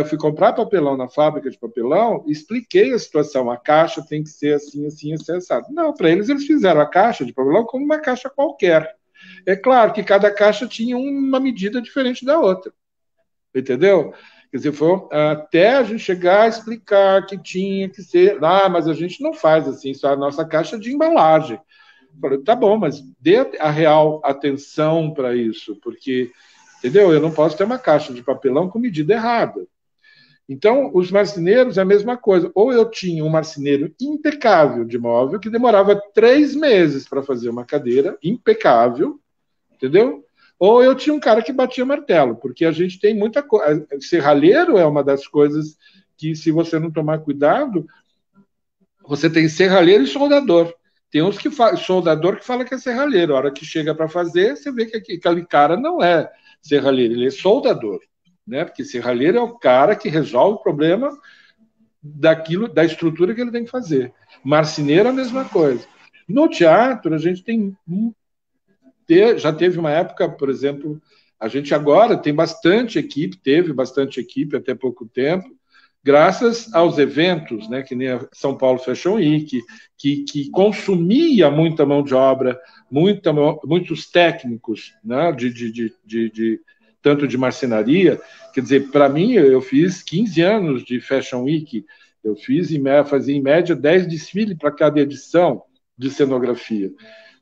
S2: fui comprar papelão na fábrica de papelão, expliquei a situação, a caixa tem que ser assim, assim, assim, assado. Não, para eles fizeram a caixa de papelão como uma caixa qualquer. É claro que cada caixa tinha uma medida diferente da outra, entendeu? Quer dizer, foi até a gente chegar a explicar que tinha que ser, mas a gente não faz assim, só a nossa caixa de embalagem. Eu falei, tá bom, mas dê a real atenção para isso, porque, entendeu? Eu não posso ter uma caixa de papelão com medida errada. Então, os marceneiros é a mesma coisa. Ou eu tinha um marceneiro impecável de móvel, que demorava 3 meses para fazer uma cadeira impecável, entendeu? Ou eu tinha um cara que batia martelo, porque a gente tem muita coisa. Serralheiro é uma das coisas que, se você não tomar cuidado, você tem serralheiro e soldador. Tem uns que soldador que fala que é serralheiro. A hora que chega para fazer, você vê que aquele cara não é serralheiro, ele é soldador. Né? Porque serralheiro é o cara que resolve o problema da estrutura que ele tem que fazer. Marceneiro é a mesma coisa. No teatro, a gente já teve uma época, por exemplo, a gente agora tem bastante equipe, teve bastante equipe até pouco tempo, graças aos eventos, né, que nem a São Paulo Fashion Week, que consumia muita mão de obra, muitos técnicos, né, tanto de marcenaria. Quer dizer, para mim, eu fiz 15 anos de Fashion Week, eu fazia em média 10 desfiles para cada edição de cenografia,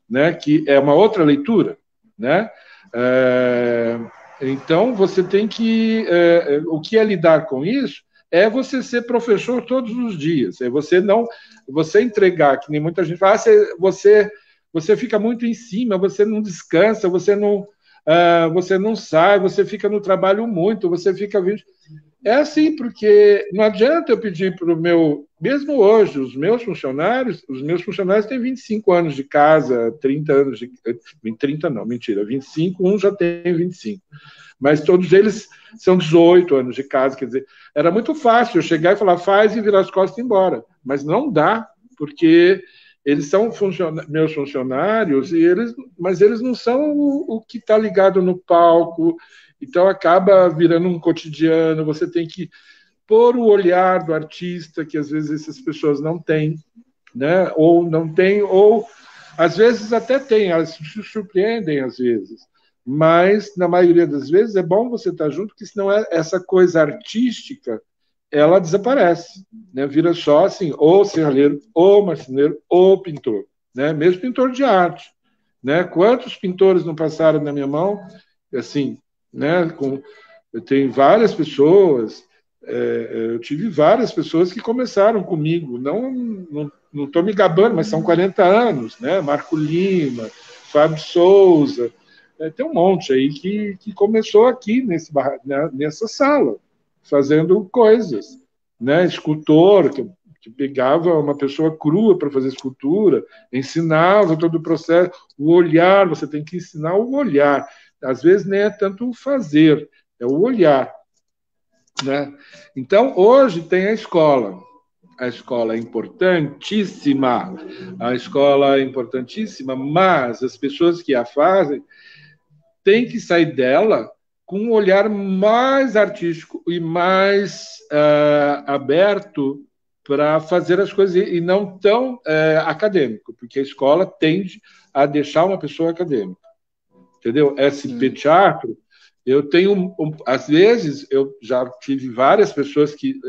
S2: né, que é uma outra leitura, né? Então, você tem que... o que é lidar com isso é você ser professor todos os dias, é você entregar, que nem muita gente fala, você fica muito em cima, você não descansa, você não sai, você fica no trabalho muito, você fica... É assim, porque não adianta eu pedir para o meu... Mesmo hoje, os meus funcionários têm 25 anos de casa, 30 anos de... 30 não, mentira, 25, um já tem 25. Mas todos eles são 18 anos de casa, quer dizer, era muito fácil eu chegar e falar, faz e virar as costas e ir embora. Mas não dá, porque eles são meus funcionários, mas eles não são o que está ligado no palco, então acaba virando um cotidiano, você tem que pôr o olhar do artista, que às vezes essas pessoas não têm, né? Ou não têm, ou às vezes até têm, elas se surpreendem às vezes, mas na maioria das vezes é bom você estar junto, porque senão essa coisa artística ela desaparece, né? Vira só assim, ou serralheiro, ou marceneiro, ou pintor, né? Mesmo pintor de arte, né? Quantos pintores não passaram na minha mão, assim, né? Eu tenho várias pessoas, eu tive várias pessoas que começaram comigo, não estou me gabando, mas são 40 anos, né? Marco Lima, Fábio Souza, tem um monte aí que começou aqui nessa sala, fazendo coisas, né? Escultor, que pegava uma pessoa crua para fazer escultura, ensinava todo o processo, o olhar, você tem que ensinar o olhar. Às vezes nem é tanto o fazer, é o olhar, né? Então, hoje tem a escola. A escola é importantíssima, mas as pessoas que a fazem têm que sair dela com um olhar mais artístico e mais aberto para fazer as coisas e não tão acadêmico, porque a escola tende a deixar uma pessoa acadêmica. Entendeu? SP Teatro, eu tenho, às vezes, eu já tive várias pessoas que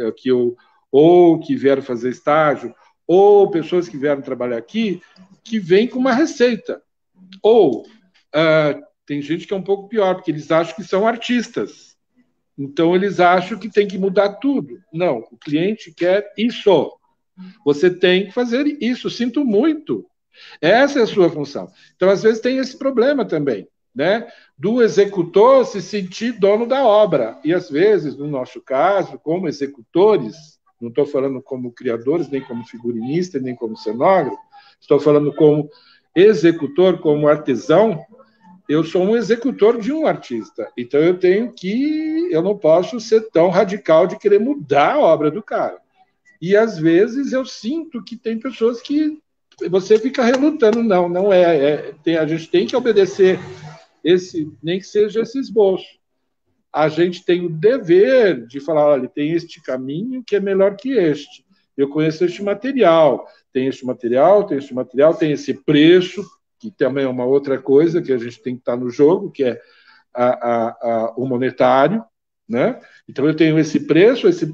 S2: vieram fazer estágio, ou pessoas que vieram trabalhar aqui, que vêm com uma receita. Ou tem gente que é um pouco pior, porque eles acham que são artistas. Então, eles acham que tem que mudar tudo. Não, o cliente quer isso. Você tem que fazer isso. Sinto muito. Essa é a sua função. Então, às vezes, tem esse problema também, né? Do executor se sentir dono da obra. E, às vezes, no nosso caso, como executores, não estou falando como criadores, nem como figurinista, nem como cenógrafo, estou falando como executor, como artesão, eu sou um executor de um artista. Então, eu não posso ser tão radical de querer mudar a obra do cara. E, às vezes, eu sinto que tem pessoas que você fica relutando, não é. A gente tem que obedecer nem que seja esse esboço. A gente tem o dever de falar, olha, tem este caminho que é melhor que este. Eu conheço este material, tem este material, tem esse preço, que também é uma outra coisa que a gente tem que estar no jogo, que é o monetário, né? Então eu tenho esse preço, esse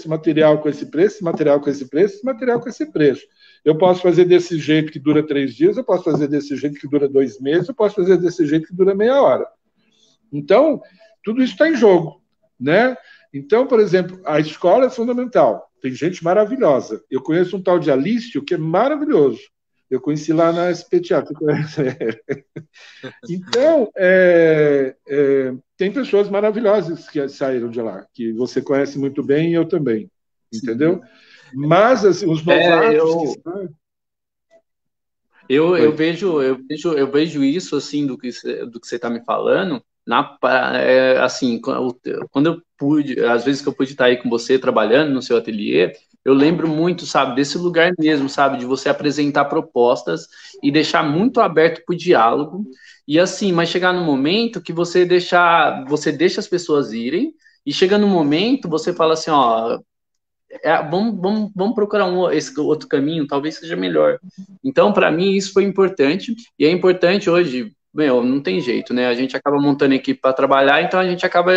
S2: material com esse preço, esse material com esse preço, esse material com esse preço. Eu posso fazer desse jeito que dura 3 dias, eu posso fazer desse jeito que dura 2 meses, eu posso fazer desse jeito que dura meia hora. Então, tudo isso está em jogo, né? Então, por exemplo, a escola é fundamental. Tem gente maravilhosa. Eu conheço um tal de Alício que é maravilhoso. Eu conheci lá na SP Teatro. Então, tem pessoas maravilhosas que saíram de lá, que você conhece muito bem e eu também, entendeu? Sim. Mas assim, os novatos
S1: eu vejo isso assim do que você está me falando. Assim, quando eu pude, às vezes que eu pude estar aí com você trabalhando no seu ateliê, eu lembro muito, sabe, desse lugar mesmo, sabe, de você apresentar propostas e deixar muito aberto para o diálogo. E assim, mas chegar no momento que você deixa as pessoas irem, e chega no momento, você fala assim, ó, vamos procurar esse outro caminho, talvez seja melhor. Então, para mim, isso foi importante, e é importante hoje, não tem jeito, né? A gente acaba montando equipe para trabalhar, então a gente acaba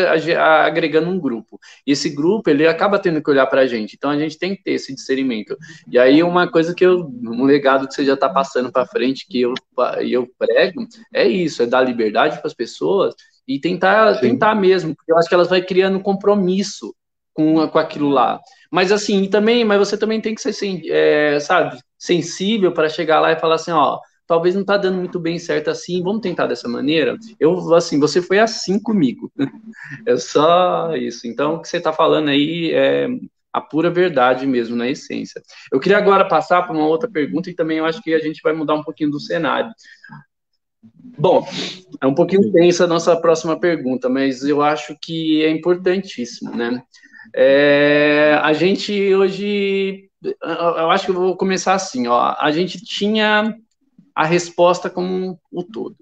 S1: agregando um grupo. E esse grupo, ele acaba tendo que olhar para a gente, então a gente tem que ter esse discernimento. E aí, uma coisa um legado que você já está passando para frente, que eu prego, é isso, é dar liberdade para as pessoas e tentar mesmo, porque eu acho que elas vão criando compromisso com aquilo lá. Mas assim, mas você também tem que ser, sabe, sensível para chegar lá e falar assim, ó, talvez não tá dando muito bem certo assim, vamos tentar dessa maneira. Assim, você foi assim comigo. É só isso. Então, o que você tá falando aí é a pura verdade mesmo, na essência. Eu queria agora passar para uma outra pergunta e também eu acho que a gente vai mudar um pouquinho do cenário. Bom, é um pouquinho tensa a nossa próxima pergunta, mas eu acho que é importantíssimo, né? A gente hoje, eu acho que eu vou começar assim, ó, a gente tinha a resposta como o todo.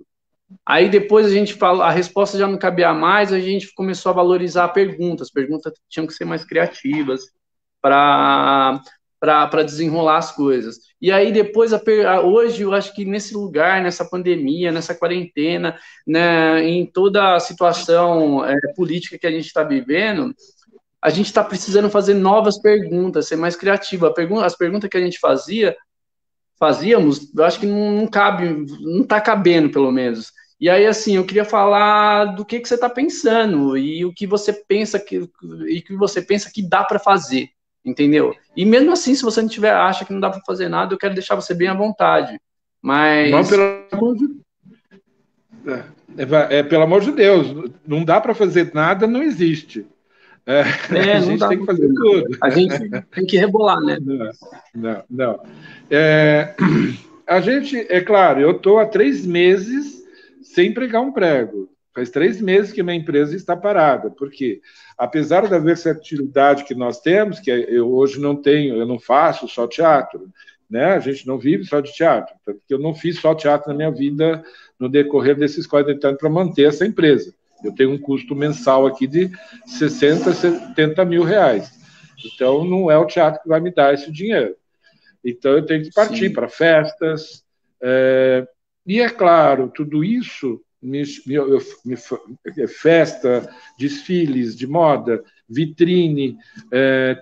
S1: Aí depois a gente fala, a resposta já não cabia mais, a gente começou a valorizar as perguntas tinham que ser mais criativas para desenrolar as coisas. E aí depois, hoje, eu acho que nesse lugar, nessa pandemia, nessa quarentena, né, em toda a situação política que a gente está vivendo, a gente está precisando fazer novas perguntas, ser mais criativo. As perguntas que a gente fazíamos, eu acho que não cabe, não está cabendo, pelo menos. E aí, assim, eu queria falar do que você está pensando e o que você pensa que dá para fazer, entendeu? E mesmo assim, se você não acha que não dá para fazer nada, eu quero deixar você bem à vontade. Mas
S2: não, pelo amor de Deus, não dá para fazer nada, não existe. A gente tem que fazer tudo.
S1: A gente tem que rebolar, né?
S2: Não. A gente, é claro, eu estou há 3 meses sem pregar um prego. Faz 3 meses que minha empresa está parada, porque apesar da versatilidade que nós temos, que eu hoje eu não faço só teatro, né? A gente não vive só de teatro, porque eu não fiz só teatro na minha vida no decorrer desses 40 anos para manter essa empresa. Eu tenho um custo mensal aqui de 60, 70 mil reais. Então, não é o teatro que vai me dar esse dinheiro. Então, eu tenho que partir para festas. E, é claro, tudo isso, festa, desfiles de moda, vitrine,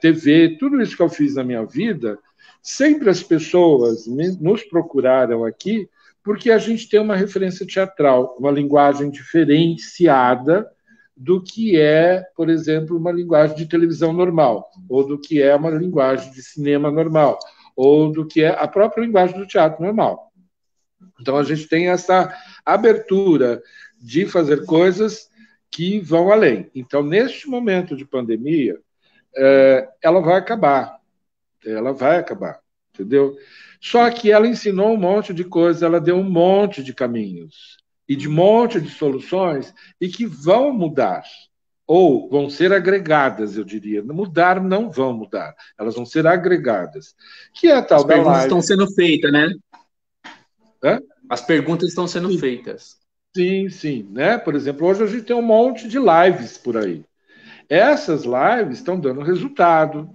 S2: TV, tudo isso que eu fiz na minha vida, sempre as pessoas nos procuraram aqui porque a gente tem uma referência teatral, uma linguagem diferenciada do que é, por exemplo, uma linguagem de televisão normal, ou do que é uma linguagem de cinema normal, ou do que é a própria linguagem do teatro normal. Então, a gente tem essa abertura de fazer coisas que vão além. Então, neste momento de pandemia, ela vai acabar. Ela vai acabar, entendeu? Só que ela ensinou um monte de coisas, ela deu um monte de caminhos e de um monte de soluções e que vão mudar, ou vão ser agregadas, eu diria. Mudar não vão mudar, elas vão ser agregadas. Que é a tal da live.
S1: As perguntas estão sendo feitas, né?
S2: Hã?
S1: As perguntas estão sendo feitas.
S2: Sim, né? Por exemplo, hoje a gente tem um monte de lives por aí. Essas lives estão dando resultado,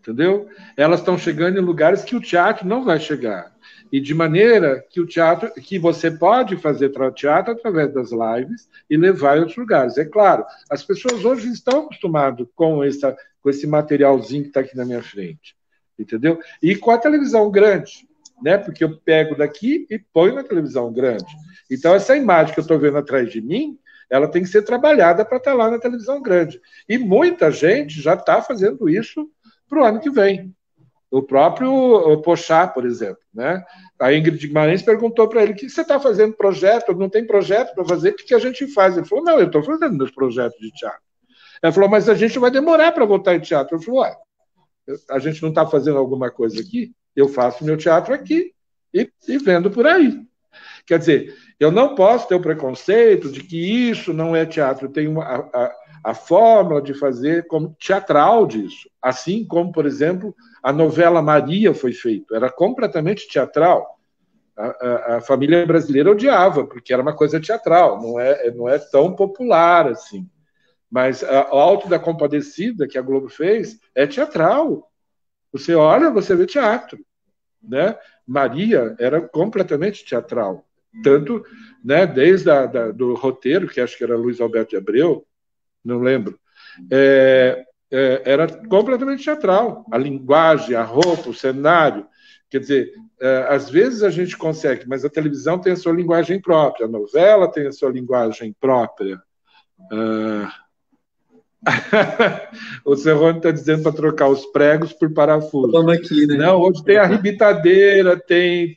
S2: entendeu? Elas estão chegando em lugares que o teatro não vai chegar. E de maneira que o teatro, que você pode fazer teatro através das lives e levar em outros lugares. É claro, as pessoas hoje estão acostumadas com esse materialzinho que está aqui na minha frente, entendeu? E com a televisão grande, né? Porque eu pego daqui e ponho na televisão grande. Então, essa imagem que eu estou vendo atrás de mim, ela tem que ser trabalhada para estar lá na televisão grande. E muita gente já está fazendo isso para o ano que vem. O próprio Pochá, por exemplo, né? A Ingrid Guimarães perguntou para ele: o que você está fazendo projeto? Não tem projeto para fazer? O que a gente faz? Ele falou: não, eu estou fazendo meus projetos de teatro. Ela falou: mas a gente vai demorar para voltar em teatro. Eu falei: ué, a gente não está fazendo alguma coisa aqui? Eu faço meu teatro aqui e vendo por aí. Quer dizer, eu não posso ter o preconceito de que isso não é teatro. Tem a fórmula de fazer como teatral disso. Assim como, por exemplo, a novela Maria foi feita. Era completamente teatral. A família brasileira odiava, porque era uma coisa teatral, não é tão popular assim. Mas o Alto da Compadecida, que a Globo fez, é teatral. Você olha, você vê teatro. Né? Maria era completamente teatral. Tanto, né, desde do roteiro, que acho que era Luiz Alberto de Abreu, não lembro, era completamente teatral. A linguagem, a roupa, o cenário. Quer dizer, às vezes a gente consegue, mas a televisão tem a sua linguagem própria, a novela tem a sua linguagem própria. O Serrone está dizendo para trocar os pregos por parafuso.
S3: Aqui, né?
S2: Não, hoje tem arrebitadeira, tem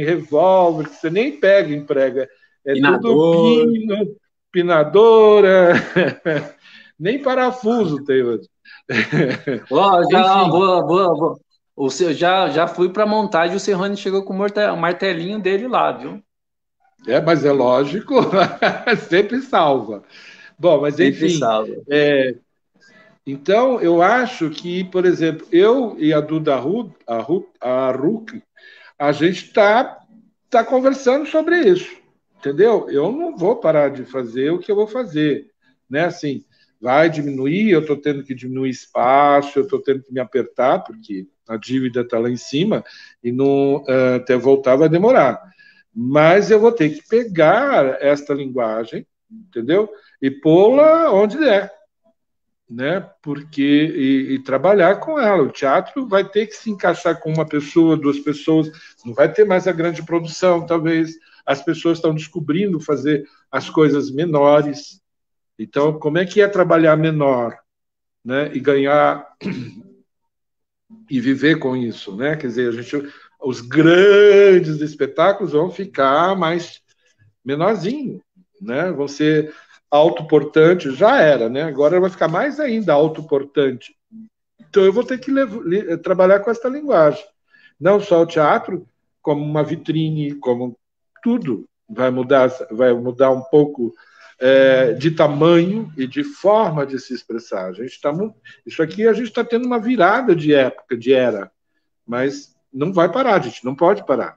S2: revólver, que você nem pega em prega. É tudo pino, pinadora, nem parafuso tem hoje.
S1: Já fui para a montagem, o Serrone chegou com o martelinho dele lá, viu?
S2: Mas é lógico, sempre salva. Bom, mas enfim. Então, eu acho que, por exemplo, eu e a Duda Arruc, a gente está conversando sobre isso, entendeu? Eu não vou parar de fazer o que eu vou fazer, né? Assim, vai diminuir, eu estou tendo que diminuir espaço, eu estou tendo que me apertar, porque a dívida está lá em cima, e não, até voltar vai demorar. Mas eu vou ter que pegar esta linguagem, entendeu? E pô-la onde der. Né? E trabalhar com ela. O teatro vai ter que se encaixar com uma pessoa, duas pessoas, não vai ter mais a grande produção, talvez. As pessoas estão descobrindo fazer as coisas menores. Então, como é que é trabalhar menor, né? E ganhar e viver com isso, né? Quer dizer, os grandes espetáculos vão ficar mais menorzinho, né? Vão ser autoportante, já era, né? Agora vai ficar mais ainda autoportante. Então eu vou ter que trabalhar com essa linguagem. Não só o teatro, como uma vitrine, como tudo vai mudar um pouco de tamanho e de forma de se expressar. Isso aqui a gente está tendo uma virada de época, de era, mas não vai parar, a gente não pode parar.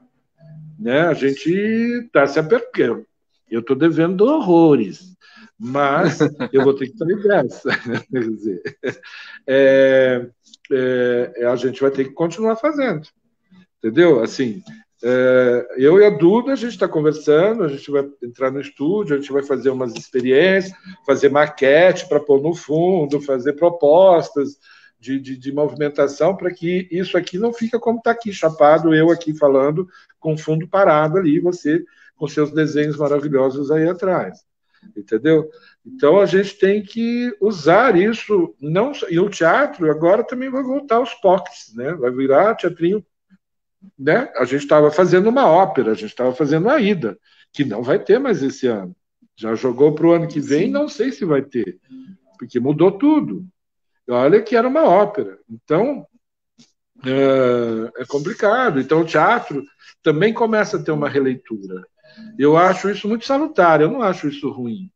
S2: Né? A gente está se apertando. Eu estou devendo horrores, mas eu vou ter que sair dessa. Quer dizer, a gente vai ter que continuar fazendo. Entendeu? Assim, eu e a Duda, a gente está conversando, a gente vai entrar no estúdio, a gente vai fazer umas experiências, fazer maquete para pôr no fundo, fazer propostas de movimentação para que isso aqui não fica como está aqui, chapado, eu aqui falando, com o fundo parado ali, você com seus desenhos maravilhosos aí atrás. Entendeu? Então a gente tem que usar isso, não, e o teatro agora também vai voltar aos pockets, né? Vai virar teatrinho, né? A gente estava fazendo uma ópera, a gente estava fazendo a Aida, que não vai ter mais esse ano. Já jogou para o ano que vem, não sei se vai ter, porque mudou tudo. Olha que era uma ópera. Então, é complicado. Então, o teatro também começa a ter uma releitura. Eu acho isso muito salutar, eu não acho isso ruim.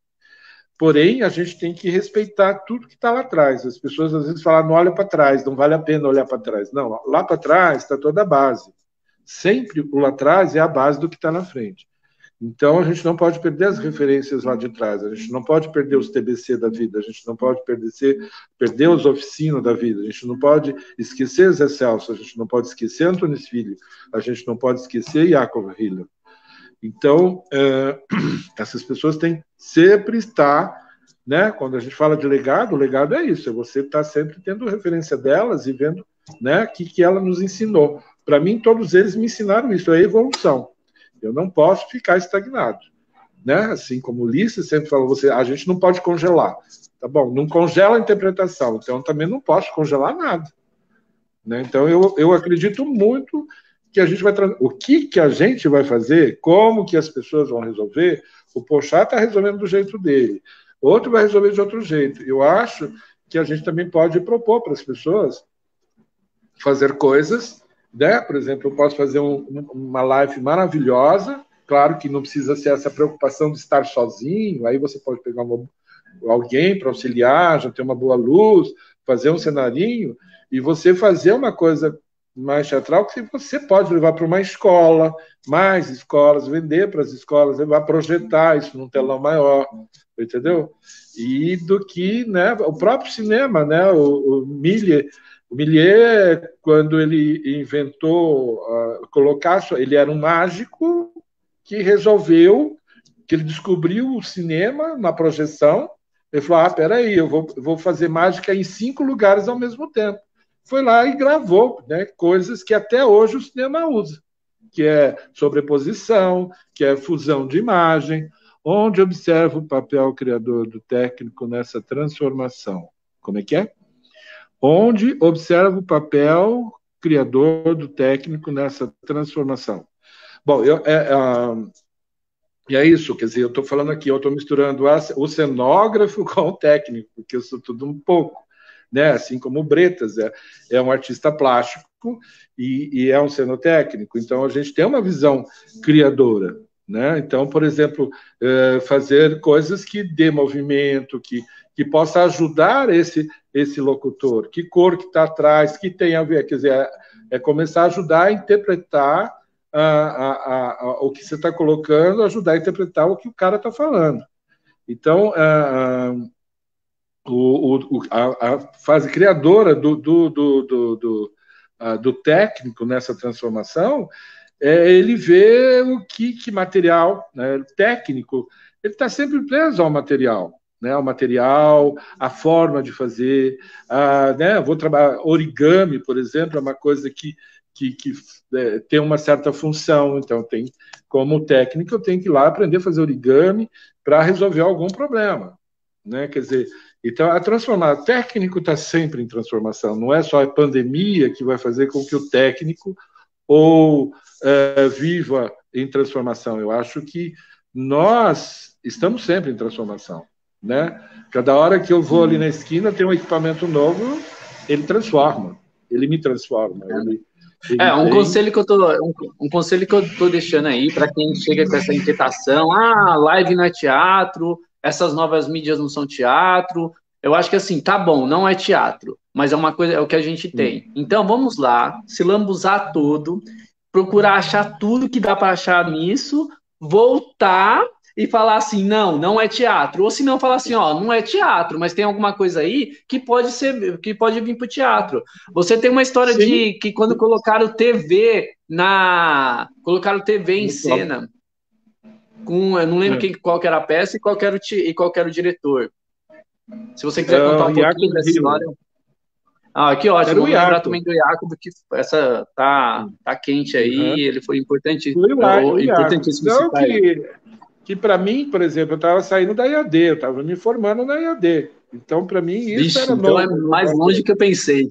S2: Porém, a gente tem que respeitar tudo que está lá atrás. As pessoas às vezes falam, não olha para trás, não vale a pena olhar para trás. Não, lá para trás está toda a base. Sempre o lá atrás é a base do que está na frente. Então, a gente não pode perder as referências lá de trás, a gente não pode perder os TBC da vida, a gente não pode perder os Oficina da vida, a gente não pode esquecer Zé Celso, a gente não pode esquecer Antunes Filho, a gente não pode esquecer Jakob Hiller. Então, essas pessoas têm que sempre estar, né? Quando a gente fala de legado, o legado é isso, é você estar sempre tendo referência delas e vendo, né, o que ela nos ensinou. Para mim, todos eles me ensinaram isso, é evolução. Eu não posso ficar estagnado, né? Assim como o Ulisses sempre falou, a gente não pode congelar, tá bom? Não congela a interpretação, então também não posso congelar nada, né? Então eu acredito muito que a gente vai o que a gente vai fazer, como que as pessoas vão resolver. O Porchat está resolvendo do jeito dele, outro vai resolver de outro jeito. Eu acho que a gente também pode propor para as pessoas fazer coisas, né? Por exemplo, eu posso fazer uma live maravilhosa, claro que não precisa ser essa preocupação de estar sozinho, aí você pode pegar alguém para auxiliar, já ter uma boa luz, fazer um cenarinho, e você fazer uma coisa mais teatral que você pode levar para uma escola, mais escolas, vender para as escolas, levar, projetar isso num telão maior, entendeu? E do que, né, o próprio cinema, né, o Méliès, quando ele inventou ele era um mágico que resolveu, que ele descobriu o cinema na projeção, ele falou, peraí, eu vou fazer mágica em 5 lugares ao mesmo tempo. Foi lá e gravou, né, coisas que até hoje o cinema usa, que é sobreposição, que é fusão de imagem, onde observa o papel criador do técnico nessa transformação. Como é que é? Onde observa o papel criador do técnico nessa transformação. Bom, e é isso, quer dizer, eu estou falando aqui, eu estou misturando o cenógrafo com o técnico, porque eu sou tudo um pouco, né? Assim como o Bretas é um artista plástico e é um cenotécnico, então a gente tem uma visão criadora, né? Então, por exemplo, fazer coisas que dê movimento, que possa ajudar esse locutor, que cor que está atrás, que tem a ver, quer dizer, é começar a ajudar a interpretar o que você está colocando, ajudar a interpretar o que o cara está falando. Então, a fase criadora do técnico nessa transformação ele vê o que material, né, técnico, ele está sempre preso ao material, né, o material, a forma de fazer, né, vou trabalhar origami, por exemplo, é uma coisa que tem uma certa função, então como técnico eu tenho que ir lá aprender a fazer origami para resolver algum problema, né, quer dizer, então o técnico está sempre em transformação, não é só a pandemia que vai fazer com que o técnico viva em transformação. Eu acho que nós estamos sempre em transformação, né? Cada hora que eu vou ali na esquina tem um equipamento novo, ele transforma, ele me transforma.
S1: Conselho que um conselho que eu tô deixando aí para quem chega com essa inquietação, live não é teatro, essas novas mídias não são teatro. Eu acho que assim, tá bom, não é teatro, mas é uma coisa, é o que a gente tem. Então vamos lá, se lambuzar tudo, procurar achar tudo que dá para achar nisso, voltar e falar assim, não é teatro. Ou se não, falar assim, não é teatro, mas tem alguma coisa aí que pode vir para o teatro. Você tem uma história Sim. de que quando colocaram TV em cena, eu não lembro qual que era a peça e qual que era o diretor. Se você quiser contar um pouquinho dessa história. Que ótimo. Vamos lembrar também do Jacob, que essa tá quente aí, ele foi importantíssimo.
S2: Importantíssimo. Então, que para mim, por exemplo, eu estava saindo da IAD, eu estava me formando na IAD. Então, para mim, isso era
S1: novo. Então é mais longe que eu pensei.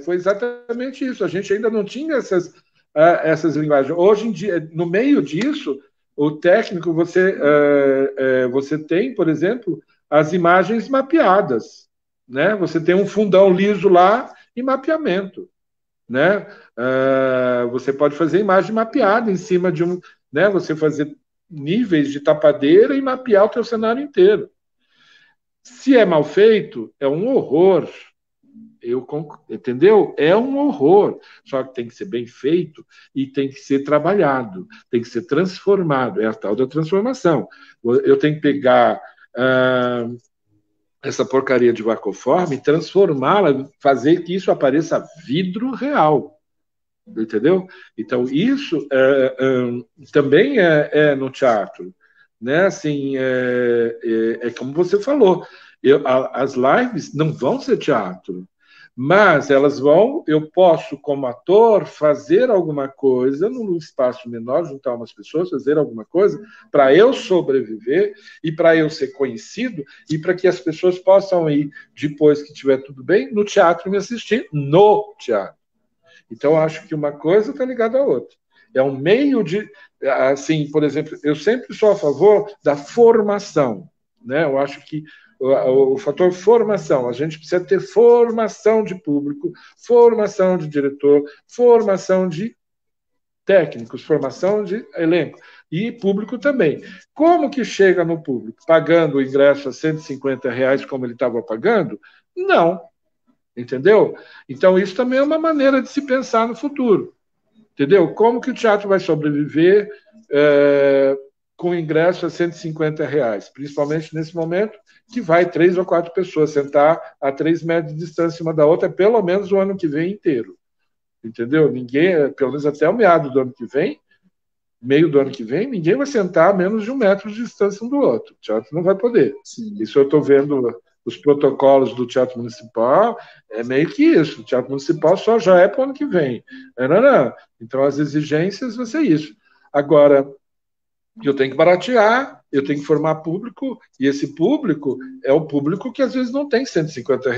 S2: Foi exatamente isso. A gente ainda não tinha essas linguagens. Hoje em dia, no meio disso, o técnico, você tem, por exemplo, as imagens mapeadas, né? Você tem um fundão liso lá e mapeamento, né? Você pode fazer imagem mapeada em cima de né? Você fazer níveis de tapadeira e mapear o teu cenário inteiro. Se é mal feito, é um horror. Entendeu? É um horror, só que tem que ser bem feito e tem que ser trabalhado, tem que ser transformado, é a tal da transformação. Eu tenho que pegar essa porcaria de vacoforme e transformá-la, fazer que isso apareça vidro real, entendeu? Então, isso também é no teatro, né? Assim, como você falou, as lives não vão ser teatro, mas eu posso, como ator, fazer alguma coisa num espaço menor, juntar umas pessoas, fazer alguma coisa para eu sobreviver e para eu ser conhecido e para que as pessoas possam ir, depois que estiver tudo bem, no teatro me assistir no teatro. Então, acho que uma coisa está ligada à outra. É um meio de... Assim, por exemplo, eu sempre sou a favor da formação, né? Eu acho que o fator formação, a gente precisa ter formação de público, formação de diretor, formação de técnicos, formação de elenco e público também. Como que chega no público? Pagando o ingresso a R$ 150 como ele estava pagando? Não. Entendeu? Então, isso também é uma maneira de se pensar no futuro. Entendeu? Como que o teatro vai sobreviver com ingresso a R$ 150, principalmente nesse momento que vai 3 ou 4 pessoas sentar a 3 metros de distância uma da outra, pelo menos o ano que vem inteiro. Entendeu? Ninguém, pelo menos até o meado do ano que vem, meio do ano que vem, ninguém vai sentar a menos de 1 metro de distância um do outro. O teatro não vai poder. Sim. Isso eu estou vendo os protocolos do Teatro Municipal, é meio que isso. O Teatro Municipal só já é para o ano que vem. Não. Então, as exigências vão ser isso. Agora, eu tenho que baratear, eu tenho que formar público, e esse público é o público que às vezes não tem R$ 150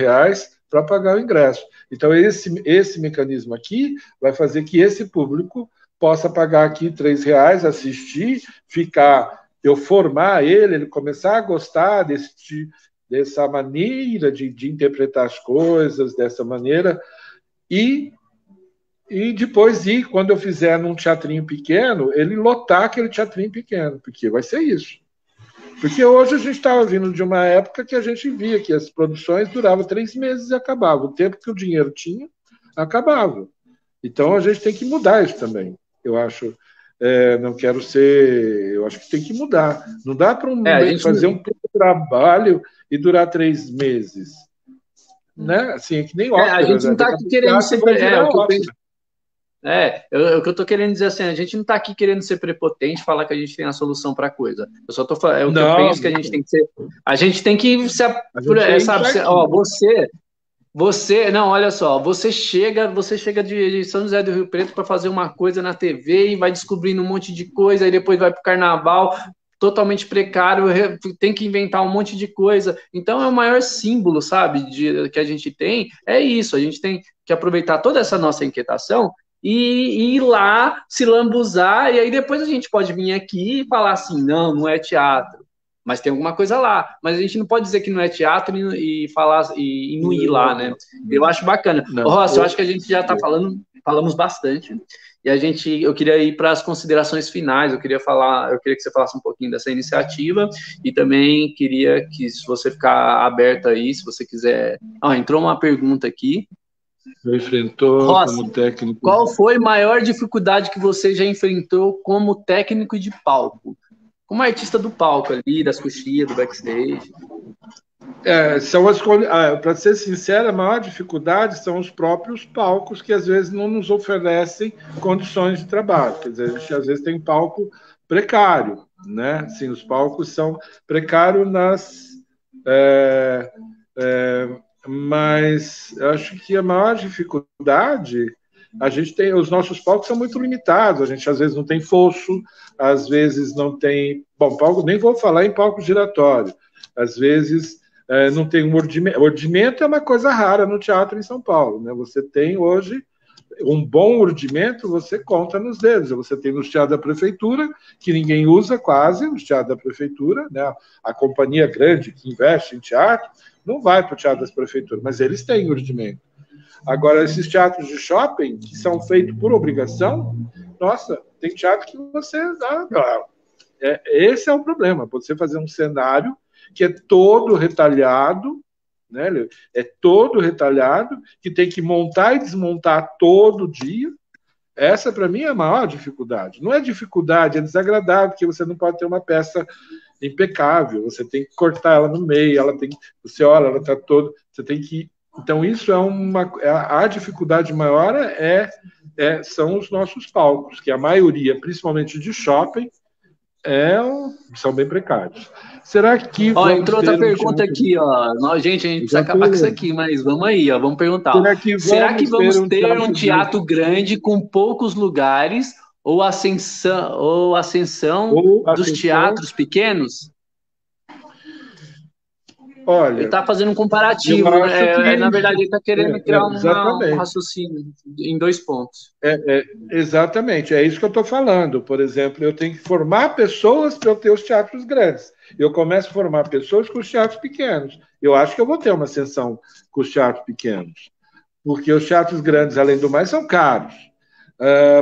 S2: para pagar o ingresso. Então, esse mecanismo aqui vai fazer que esse público possa pagar aqui R$ 3, assistir, eu formar ele começar a gostar dessa maneira de interpretar as coisas, dessa maneira, e depois quando eu fizer num teatrinho pequeno, ele lotar aquele teatrinho pequeno, porque vai ser isso. Porque hoje a gente estava vindo de uma época que a gente via que as produções duravam 3 meses e acabavam. O tempo que o dinheiro tinha, acabava. Então a gente tem que mudar isso também. Eu acho, não quero ser... Eu acho que tem que mudar. Não dá para fazer um trabalho e durar 3 meses. Né? Assim, é que nem ópera.
S1: A gente não está aqui querendo ser... o que eu estou querendo dizer assim, a gente não está aqui querendo ser prepotente, falar que a gente tem a solução para a coisa. Eu só estou falando, que eu penso que a gente tem que ser... A gente tem que se... Você, não, olha só, você chega de São José do Rio Preto para fazer uma coisa na TV e vai descobrindo um monte de coisa, e depois vai para o carnaval, totalmente precário, tem que inventar um monte de coisa. Então é o maior símbolo, sabe, que a gente tem, é isso, a gente tem que aproveitar toda essa nossa inquietação e ir lá, se lambuzar, e aí depois a gente pode vir aqui e falar assim, não é teatro. Mas tem alguma coisa lá. Mas a gente não pode dizer que não é teatro e falar e não ir lá, né? Eu acho bacana. Rossi, eu acho que a gente já está falamos bastante. E eu queria ir para as considerações finais. Eu queria que você falasse um pouquinho dessa iniciativa e também queria que, se você ficar aberto aí, se você quiser. Entrou uma pergunta aqui.
S2: Rossi, como técnico.
S1: Qual foi a maior dificuldade que você já enfrentou como técnico de palco? Como artista do palco ali, das coxias, do backstage.
S2: Para ser sincero, a maior dificuldade são os próprios palcos que às vezes não nos oferecem condições de trabalho. Quer dizer, a gente às vezes tem palco precário, né? Assim, os palcos são precários mas eu acho que a maior dificuldade... os nossos palcos são muito limitados, a gente às vezes não tem fosso, às vezes não tem... palco, nem vou falar em palco giratório, às vezes não tem um ordimento. Ordimento é uma coisa rara no teatro em São Paulo, né? Você tem hoje um bom ordimento, você conta nos dedos. Você tem nos teatros da prefeitura, que ninguém usa quase, nos teatros da prefeitura, né? A companhia grande que investe em teatro não vai para o teatro das prefeituras, mas eles têm ordimento. Agora, esses teatros de shopping, que são feitos por obrigação, nossa, tem teatro que você... esse é o problema, você fazer um cenário que é todo retalhado, né? Ele é todo retalhado, que tem que montar e desmontar todo dia. Essa, para mim, é a maior dificuldade. Não é dificuldade, é desagradável, porque você não pode ter uma peça impecável, você tem que cortar ela no meio, ela tem, você olha, ela está toda, você tem que... Então, isso é uma... A dificuldade maior são os nossos palcos, que a maioria, principalmente de shopping, são bem precários. Será que
S1: Ó,
S2: vamos
S1: entrou outra
S2: ter um
S1: pergunta
S2: teatro...
S1: aqui, ó. Gente, a gente precisa
S2: Já tô
S1: acabar com isso
S2: lendo.
S1: aqui, mas vamos aí, ó. Vamos perguntar. Ó.
S2: Será que
S1: Será que
S2: vamos ter
S1: vamos
S2: um
S1: ter um
S2: teatro grande?
S1: teatro grande com poucos lugares ou ascensão
S2: Ou
S1: dos
S2: atenção?
S1: teatros pequenos? Ele
S2: Olha,
S1: está fazendo um
S2: eu
S1: comparativo,
S2: acho que...
S1: né? Na verdade, ele está querendo criar um
S2: exatamente.
S1: raciocínio em 2 pontos.
S2: Exatamente, é isso que eu estou falando. Por exemplo, eu tenho que formar pessoas para eu ter os teatros grandes. Eu começo a formar pessoas com os teatros pequenos. Eu acho que eu vou ter uma ascensão com os teatros pequenos, porque os teatros grandes, além do mais, são caros.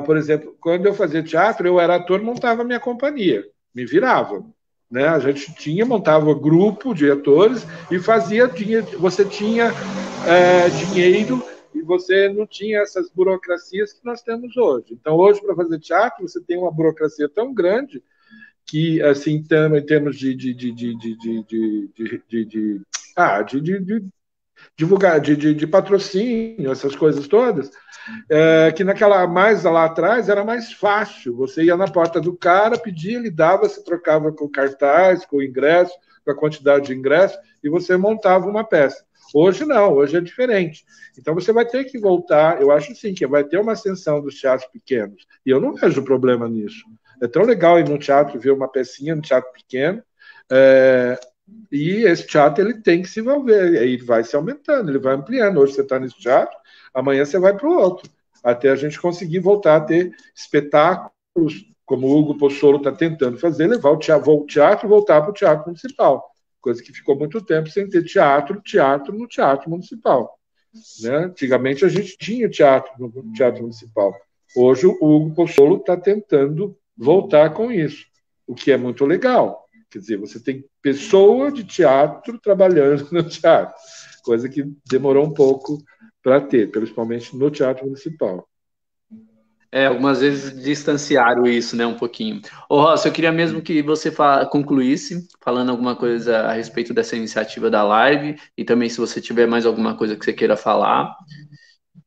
S2: Por exemplo, quando eu fazia teatro, eu era ator, montava minha companhia, me virava. Né? A gente montava grupo de atores e você tinha dinheiro e você não tinha essas burocracias que nós temos hoje. Então, hoje, para fazer teatro, você tem uma burocracia tão grande que, assim, em termos de divulgar, de patrocínio, essas coisas todas, que mais lá atrás era mais fácil. Você ia na porta do cara, pedia, ele dava, se trocava com o cartaz, com o ingresso, com a quantidade de ingresso, e você montava uma peça. Hoje não, hoje é diferente. Então você vai ter que voltar, eu acho sim, que vai ter uma ascensão dos teatros pequenos. E eu não vejo problema nisso. É tão legal ir no teatro, ver uma pecinha no teatro pequeno, e esse teatro ele tem que se envolver, aí vai se aumentando, ele vai ampliando. Hoje você está nesse teatro, amanhã você vai para o outro, até a gente conseguir voltar a ter espetáculos, como o Hugo Pozzolo está tentando fazer, levar o teatro voltar para o teatro municipal, coisa que ficou muito tempo sem ter teatro no teatro municipal. Né? Antigamente a gente tinha teatro no teatro municipal. Hoje o Hugo Pozzolo está tentando voltar com isso, o que é muito legal. Quer dizer, você tem pessoa de teatro trabalhando no teatro, coisa que demorou um pouco para ter, principalmente no teatro municipal.
S1: Algumas vezes distanciaram isso, né, um pouquinho. Ô, Ross, eu queria mesmo que você concluísse falando alguma coisa a respeito dessa iniciativa da live e também se você tiver mais alguma coisa que você queira falar,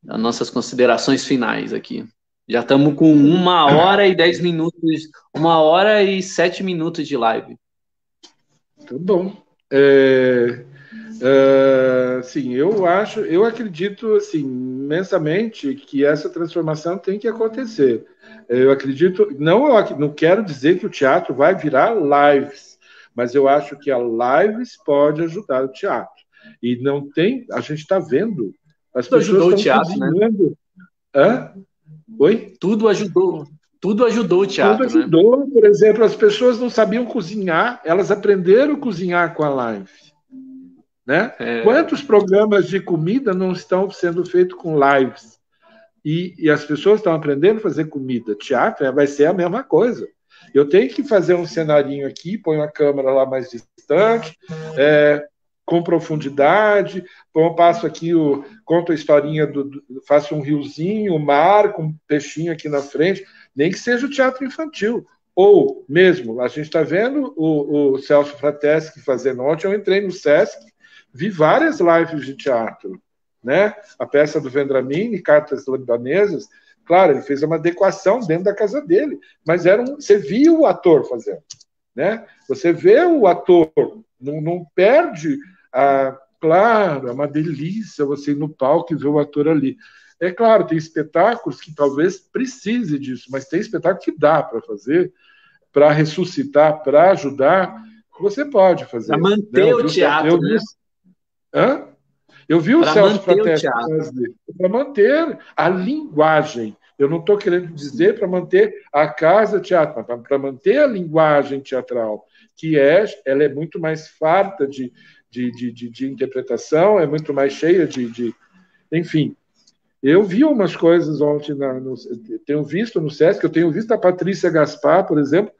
S1: as nossas considerações finais aqui. Já estamos com 1h10 minutos, 1h07 minutos de live.
S2: Tá bom. Sim, eu acredito assim, imensamente que essa transformação tem que acontecer. Eu acredito, não quero dizer que o teatro vai virar lives, mas eu acho que a lives pode ajudar o teatro. E não tem, a gente está vendo, as pessoas estão cozinhando. Né? Oi?
S1: Tudo ajudou o teatro,
S2: tudo ajudou. Né? Por exemplo, as pessoas não sabiam cozinhar, elas aprenderam a cozinhar com a live. Né? Quantos programas de comida não estão sendo feitos com lives? E as pessoas estão aprendendo a fazer comida. Teatro vai ser a mesma coisa. Eu tenho que fazer um cenarinho aqui, ponho a câmera lá mais distante, com profundidade, passo aqui, conto a historinha, faço um riozinho, o mar, com um peixinho aqui na frente, nem que seja o teatro infantil. Ou mesmo, a gente está vendo o Celso Frateschi fazendo ontem, eu entrei no Sesc, vi várias lives de teatro, né? A peça do Vendramini, Cartas Libanesas, claro, ele fez uma adequação dentro da casa dele, mas você via o ator fazendo, né? Você vê o ator, não perde claro, é uma delícia você ir no palco e ver o ator ali. É claro, tem espetáculos que talvez precise disso, mas tem espetáculo que dá para fazer, para ressuscitar, para ajudar, você pode fazer.
S1: Para manter o teatro, né?
S2: Eu vi o Celso Frateschi fazer, para manter a linguagem. Eu não estou querendo dizer para manter a casa teatro, mas para manter a linguagem teatral, que ela é muito mais farta de interpretação, é muito mais cheia enfim. Eu vi umas coisas ontem, tenho visto no Sesc, eu tenho visto a Patrícia Gaspar, por exemplo,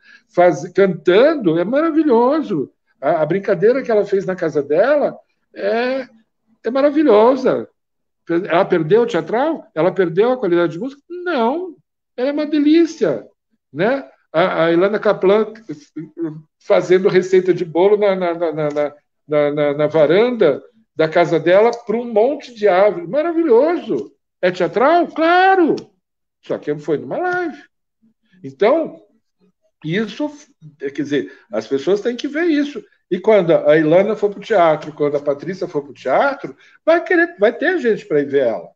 S2: cantando, é maravilhoso. A brincadeira que ela fez na casa dela é maravilhosa. Ela perdeu o teatral? Ela perdeu a qualidade de música? Não, ela é uma delícia, né? A Ilana Kaplan fazendo receita de bolo na varanda da casa dela para um monte de árvore. Maravilhoso. É teatral? Claro. Só que foi numa live. Então, isso, quer dizer, as pessoas têm que ver isso. E quando a Ilana for para o teatro, quando a Patrícia for para o teatro, vai ter gente para ir ver ela.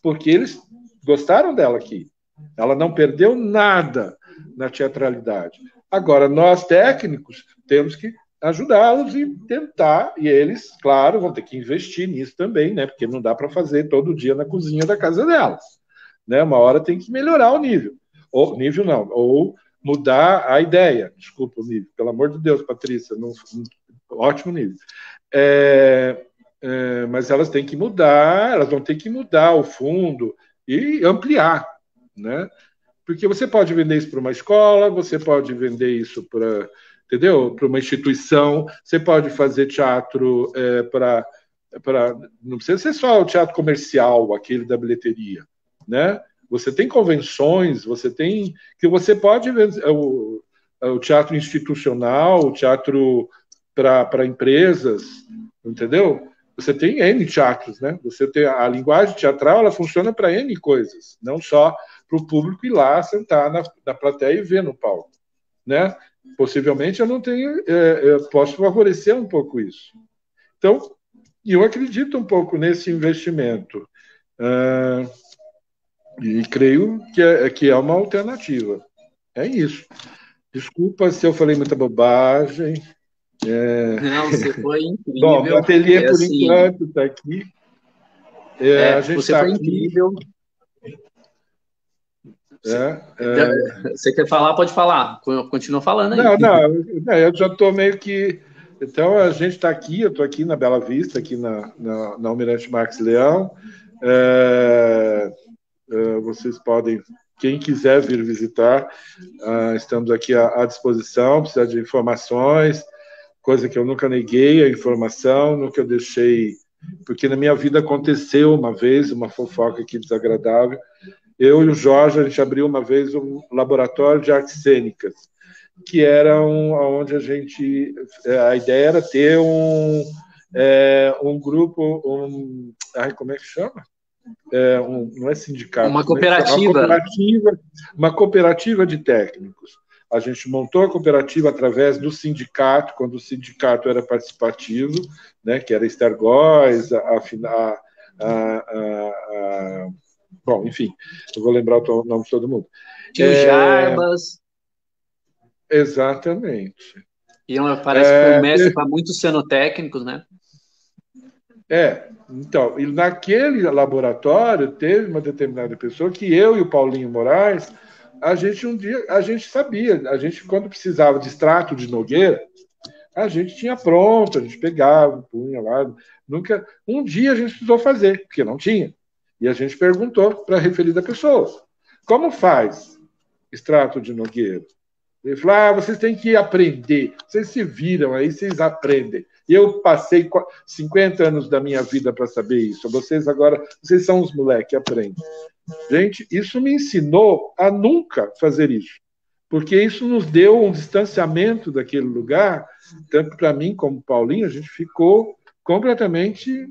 S2: Porque eles gostaram dela aqui. Ela não perdeu nada na teatralidade. Agora, nós técnicos temos que ajudá-los e tentar, e eles, claro, vão ter que investir nisso também, né? Porque não dá para fazer todo dia na cozinha da casa delas. Né? Uma hora tem que melhorar o nível. Ou nível não, ou mudar a ideia. Desculpa o nível, pelo amor de Deus, Patrícia, ótimo nível. Mas elas têm que mudar, elas vão ter que mudar o fundo e ampliar, né? Porque você pode vender isso para uma escola, você pode vender isso para, entendeu? Para uma instituição, você pode fazer teatro para não precisa ser só o teatro comercial, aquele da bilheteria, né? Você tem convenções, você tem que você pode ver o teatro institucional, o teatro para empresas, entendeu? Você tem N teatros, né? Você tem a linguagem teatral, ela funciona para N coisas, não só para o público ir lá sentar na plateia e ver no palco, né? Possivelmente eu não tenho, eu posso favorecer um pouco isso. Então, eu acredito um pouco nesse investimento. E creio que é uma alternativa. É isso. Desculpa se eu falei muita bobagem.
S1: Não, você foi incrível.
S2: Bom, o ateliê, por assim, enquanto, está aqui. A gente
S1: você
S2: tá
S1: foi
S2: aqui.
S1: Incrível. Você quer falar? Pode falar. Continua falando aí.
S2: Não, eu já estou meio que... Então, a gente está aqui, eu estou aqui na Bela Vista, aqui na Almirante Marques Leão. Vocês podem, quem quiser vir visitar, estamos aqui à disposição, precisa de informações, coisa que eu nunca neguei, a informação, nunca eu deixei, porque na minha vida aconteceu uma vez, uma fofoca aqui desagradável. Eu e o Jorge, a gente abriu uma vez um laboratório de artes cênicas, que era onde a ideia era ter um grupo, como é que chama? Não é sindicato.
S1: Uma cooperativa.
S2: Uma cooperativa de técnicos. A gente montou a cooperativa através do sindicato, quando o sindicato era participativo, né, que era Estargóis, bom, enfim, eu vou lembrar o nome de todo mundo.
S1: Tio Jarbas.
S2: Exatamente.
S1: E parece que foi um mestre para muitos cenotécnicos, né?
S2: Então, e naquele laboratório teve uma determinada pessoa que eu e o Paulinho Moraes, a gente sabia, quando precisava de extrato de nogueira, a gente tinha pronto, a gente pegava, punha lá, um dia a gente precisou fazer, porque não tinha, e a gente perguntou para a referida pessoa, como faz extrato de nogueira? Ele falou, vocês têm que aprender, vocês se viram aí, vocês aprendem. E eu passei 50 anos da minha vida para saber isso. Vocês são os moleques, aprendem. Gente, isso me ensinou a nunca fazer isso. Porque isso nos deu um distanciamento daquele lugar, tanto para mim como Paulinho, a gente ficou completamente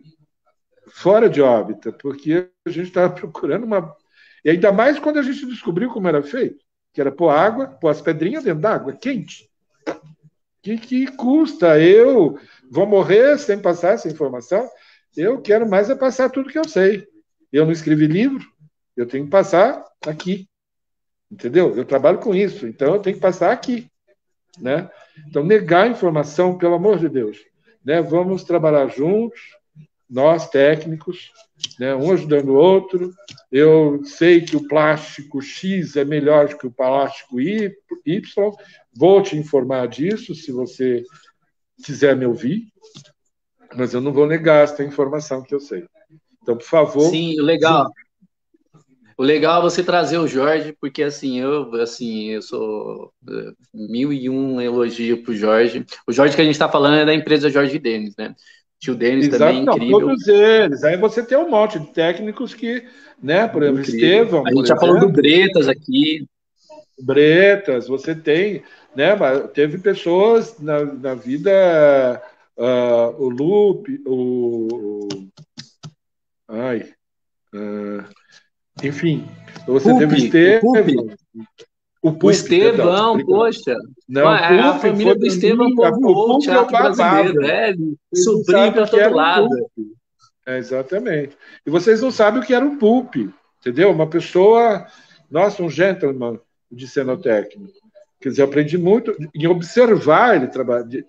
S2: fora de órbita, porque a gente estava procurando uma... E ainda mais quando a gente descobriu como era feito, que era pôr as pedrinhas dentro d'água, quente. Que custa? Eu vou morrer sem passar essa informação? Eu quero mais passar tudo que eu sei. Eu não escrevi livro, eu tenho que passar aqui. Entendeu? Eu trabalho com isso, então eu tenho que passar aqui. Né? Então, negar a informação, pelo amor de Deus. Né? Vamos trabalhar juntos, nós técnicos, né? Um ajudando o outro. Eu sei que o plástico X é melhor do que o plástico Y. Vou te informar disso, se você quiser me ouvir, mas eu não vou negar essa informação que eu sei. Então, por favor...
S1: Sim, o legal é você trazer o Jorge, porque eu sou 1001 elogio para o Jorge. O Jorge que a gente está falando é da empresa Jorge Denis, né? Tio Denis
S2: Exato,
S1: também,
S2: não,
S1: incrível.
S2: todos eles. Aí você tem um monte de técnicos que, né, por exemplo,
S1: Incrível.
S2: Estevão,
S1: A
S2: por
S1: gente já falou do
S2: exemplo,
S1: Bretas aqui.
S2: Bretas, você tem, né, teve pessoas na vida, o Lupe, ai, enfim, você teve o
S1: O Pupi.
S2: Estevão, o
S1: O
S2: Pupi, perdão,
S1: Estevão,
S2: obrigado.
S1: poxa.
S2: Não, o
S1: A
S2: Pupi
S1: família
S2: foi
S1: do
S2: para
S1: Estevão
S2: mim, o
S1: povoou o
S2: Pupi é o
S1: teatro brasileiro.
S2: babado. Vocês não
S1: Sobrinho
S2: sabem o
S1: para
S2: que
S1: todo
S2: era um
S1: lado.
S2: Pupi. Exatamente. E vocês não sabem o que era um Pupi, entendeu? Uma pessoa, nossa, um gentleman de cenotécnico. Quer dizer, eu aprendi muito em observar ele trabalhar, de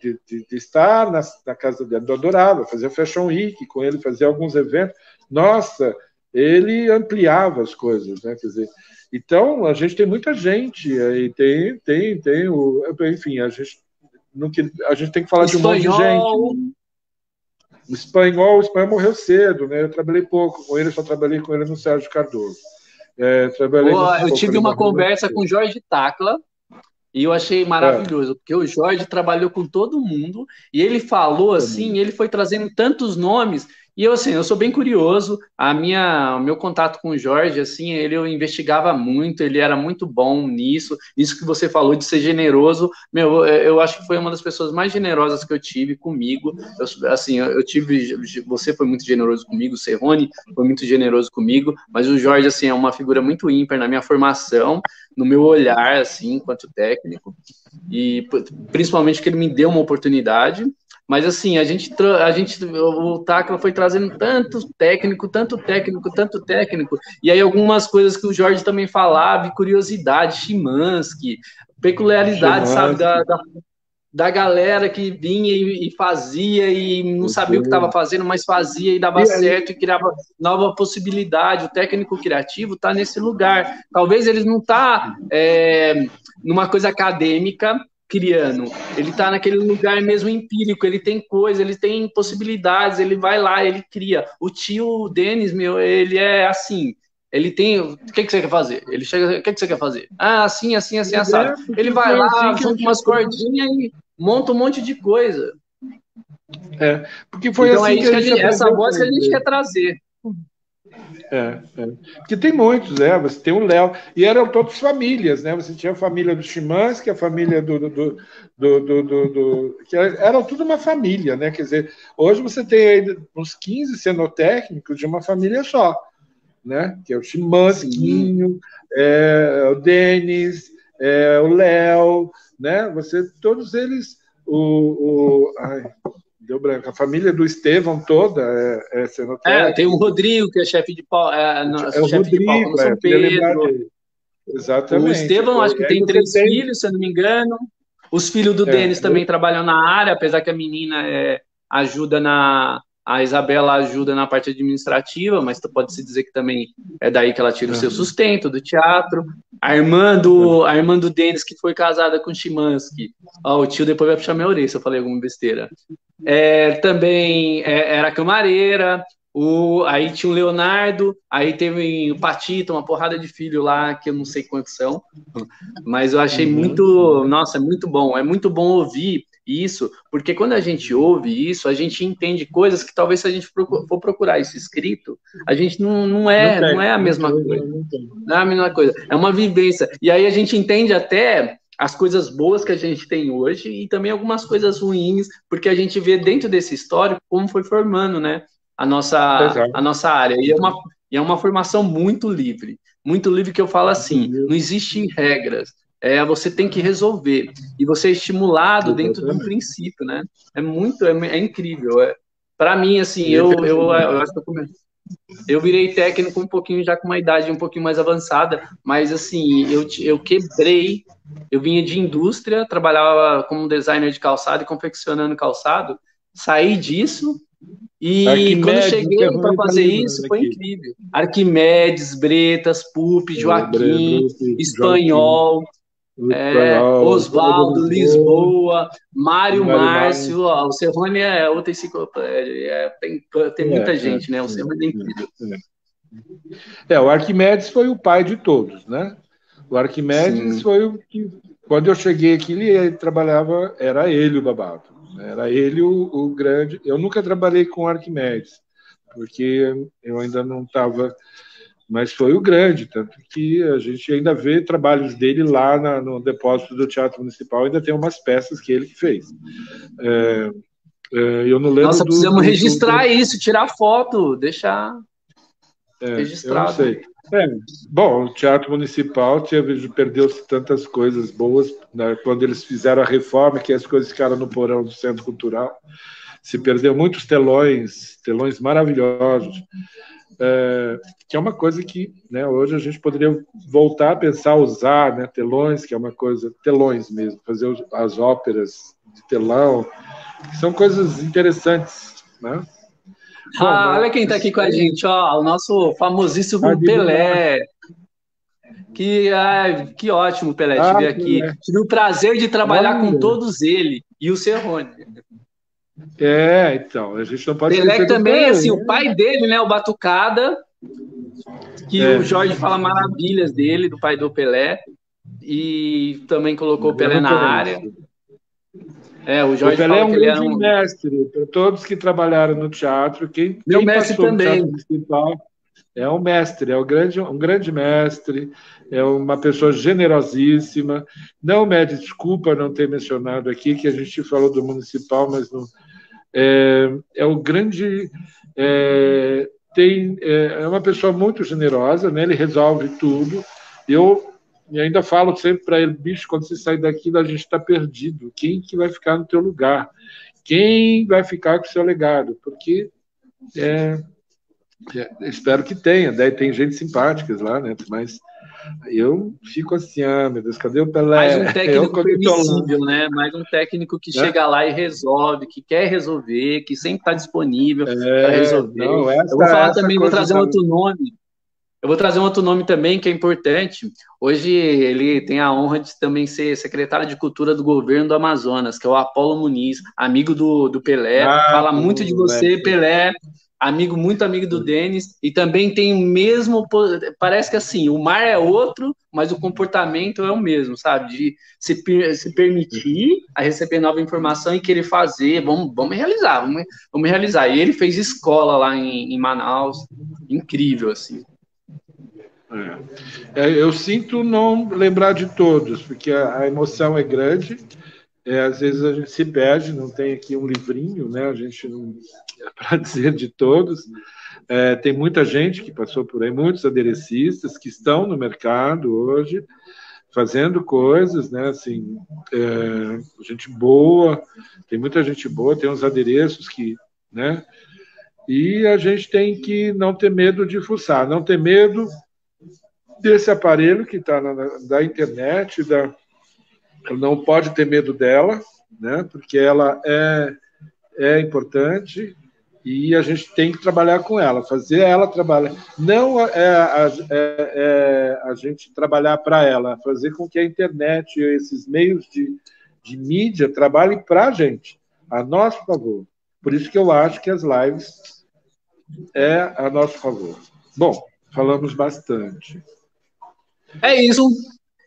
S2: estar na casa dele. Eu adorava, fazia Fashion Week com ele, fazia alguns eventos. Nossa, ele ampliava as coisas, né? Quer dizer, então a gente tem muita gente aí, enfim, a gente tem que falar de um monte de gente.
S1: Espanhol.
S2: O espanhol morreu cedo, né? Eu trabalhei pouco com ele, só trabalhei com ele no Sérgio Cardoso. Trabalhei muito
S1: Eu
S2: pouco,
S1: tive
S2: ele
S1: uma
S2: morreu muito
S1: conversa
S2: cedo.
S1: com o Jorge Tacla. E eu achei maravilhoso, porque o Jorge trabalhou com todo mundo, e ele falou assim, ele foi trazendo tantos nomes, e eu assim, eu sou bem curioso, o meu contato com o Jorge, assim, eu investigava muito, ele era muito bom nisso, isso que você falou de ser generoso, meu, eu acho que foi uma das pessoas mais generosas que eu tive comigo, eu tive, você foi muito generoso comigo, o Serrone foi muito generoso comigo, mas o Jorge, assim, é uma figura muito ímpar na minha formação, no meu olhar, assim, enquanto técnico, e principalmente que ele me deu uma oportunidade, mas assim, o Tacla foi trazendo tanto técnico, e aí algumas coisas que o Jorge também falava, curiosidade, Szymanski, peculiaridade, sabe, da galera que vinha e fazia e não sabia o que estava fazendo, mas fazia e dava
S2: E aí,
S1: certo e criava nova possibilidade. O técnico criativo está nesse lugar. Talvez ele não está numa coisa acadêmica criando, ele está naquele lugar mesmo empírico, ele tem coisa, ele tem possibilidades, ele vai lá, ele cria. O tio Denis, meu, ele é assim, ele tem. O que você quer fazer? Ele chega. O que você quer fazer? Ah, assim, assim, assim, assado. Ele
S2: porque
S1: vai
S2: foi assim
S1: lá,
S2: que a
S1: junta
S2: gente
S1: umas cordinhas e monta um monte de coisa.
S2: porque foi
S1: Então é
S2: assim que
S1: isso
S2: a
S1: que
S2: gente
S1: essa
S2: aprendeu
S1: voz
S2: com
S1: que a gente
S2: ele.
S1: quer trazer.
S2: Porque tem muitos, né? Você tem o Léo, e eram todas famílias, né? Você tinha a família do Szymanski, a família que eram tudo uma família, né? Quer dizer, hoje você tem aí uns 15 cenotécnicos de uma família só, né? Que é o
S1: Sim.
S2: Szymanskinho, o Denis, o Léo, né? Todos eles, ai, deu branco. A família do Estevão toda é
S1: Tem o
S2: cenotécnico.
S1: Rodrigo, que é
S2: É o
S1: chefe de palco no
S2: Rodrigo,
S1: São
S2: queria lembrar
S1: Pedro.
S2: dele.
S1: O
S2: Exatamente.
S1: Estevão, acho que
S2: Aí
S1: tem
S2: você
S1: 3 filhos,
S2: tem.
S1: se eu não me engano. Os filhos do
S2: É,
S1: Denis também trabalham na área, apesar que a menina ajuda na. A Isabela ajuda na parte administrativa, mas pode-se dizer que também é daí que ela tira o seu sustento, do teatro. A irmã do Denis, que foi casada com o Szymanski. O tio depois vai puxar minha orelha se eu falei alguma besteira. Também era camareira. Aí tinha o Leonardo, aí teve o Patito, uma porrada de filho lá, que eu não sei quantos são, mas eu achei muito, nossa, é muito bom ouvir isso, porque quando a gente ouve isso, a gente entende coisas que talvez se a gente for procurar isso escrito, a gente
S2: não
S1: não
S2: tem,
S1: é a
S2: não
S1: mesma
S2: tem,
S1: coisa,
S2: não tem.
S1: não é a mesma coisa, é uma vivência, e aí a gente entende até as coisas boas que a gente tem hoje e também algumas coisas ruins, porque a gente vê dentro desse histórico como foi formando, né, a
S2: Exato.
S1: nossa área, e é uma formação muito livre que eu falo assim, não existe regras, você tem que resolver. E você é estimulado dentro de um
S2: Exatamente.
S1: princípio, né? É incrível. Para mim, assim,
S2: E
S1: eu acho que eu virei técnico um pouquinho já com uma idade um pouquinho mais avançada, mas assim, eu quebrei. Eu vinha de indústria, trabalhava como designer de calçado e confeccionando calçado. Saí disso e quando eu
S2: Arquimedes, o
S1: cheguei para
S2: Ferroni está
S1: fazer isso,
S2: lembrando
S1: foi
S2: aqui.
S1: incrível. Arquimedes, Bretas, Pupi, Joaquim,
S2: Joaquim,
S1: Espanhol,
S2: o espanhol, Pedro
S1: Oswaldo,
S2: Lisboa,
S1: Lisboa, Mário
S2: Mário
S1: Márcio,
S2: Marques.
S1: ó, o Serrone é outra enciclopédia, tem muita gente, né? O Serrone é incrível.
S2: O Arquimedes foi o pai de todos, né? O Arquimedes
S1: Sim.
S2: foi o que, quando eu cheguei aqui, ele trabalhava, era ele o babado. Era ele o grande. Eu nunca trabalhei com Arquimedes, porque eu ainda não estava, mas foi o grande, tanto que a gente ainda vê trabalhos dele lá no depósito do Teatro Municipal, ainda tem umas peças que ele que fez. Eu não lembro
S1: Nossa, precisamos registrar isso, tirar foto, deixar
S2: eu não
S1: registrado.
S2: sei. Bom, o Teatro Municipal perdeu-se tantas coisas boas, né, quando eles fizeram a reforma, que as coisas ficaram no porão do Centro Cultural. Se perdeu muitos telões maravilhosos, que é uma coisa que, né, hoje a gente poderia voltar a pensar, usar, né, telões, que é uma coisa, telões mesmo, fazer as óperas de telão, que são coisas interessantes, né? Bom,
S1: olha quem está aqui com a gente, ó, o nosso famosíssimo Pelé. Que ótimo, Pelé, te ver aqui. Tive o prazer de trabalhar com todos eles e o Cerrone.
S2: Então, a gente não pode
S1: Pelé
S2: esquecer
S1: também,
S2: do Pelé,
S1: assim, o pai dele, né, o Batucada, que o Jorge fala maravilhas dele, do pai do Pelé, e também colocou o Pelé na área. O Jorge
S2: Pelé
S1: fala
S2: é um
S1: que ele
S2: grande mestre, para todos que trabalharam no teatro, quem passou no Teatro Municipal é um mestre, um grande mestre, é uma pessoa generosíssima. Não me desculpa não ter mencionado aqui que a gente falou do Municipal, mas não, é um grande... é uma pessoa muito generosa, né? Ele resolve tudo. Eu ainda falo sempre para ele, bicho, quando você sair daqui, a gente está perdido. Quem que vai ficar no teu lugar? Quem vai ficar com o seu legado? Porque espero que tenha, daí tem gente simpática lá, né? Mas eu fico assim, meu Deus, cadê o Pelé?
S1: Mais um técnico permissível, né? Mais um técnico que chega lá e resolve, que quer resolver, que sempre está disponível para resolver.
S2: Não,
S1: eu vou falar também, vou trazer um outro nome. Eu vou trazer um outro nome também que é importante. Hoje ele tem a honra de também ser secretário de Cultura do governo do Amazonas, que é o Apolo Muniz, amigo do Pelé. Fala muito de você, Pelé. Muito amigo do Denis, e também tem o mesmo, parece que assim, o mar é outro, mas o comportamento é o mesmo, sabe? De se permitir a receber nova informação e querer fazer, vamos realizar, vamos realizar. E ele fez escola lá em Manaus, incrível, assim.
S2: Eu sinto não lembrar de todos, porque a emoção é grande, às vezes a gente se perde, não tem aqui um livrinho, né? A gente não para dizer de todos. Tem muita gente que passou por aí, muitos aderecistas que estão no mercado hoje, fazendo coisas, né? Assim, gente boa, tem muita gente boa, tem uns adereços que, né? E a gente tem que não ter medo de fuçar, não ter medo desse aparelho que está da internet, não pode ter medo dela, né? Porque ela é importante e a gente tem que trabalhar com ela, fazer ela trabalhar. Não a gente trabalhar para ela, fazer com que a internet e esses meios de mídia trabalhem para a gente, a nosso favor. Por isso que eu acho que as lives é a nosso favor. Bom, falamos bastante.
S1: É isso.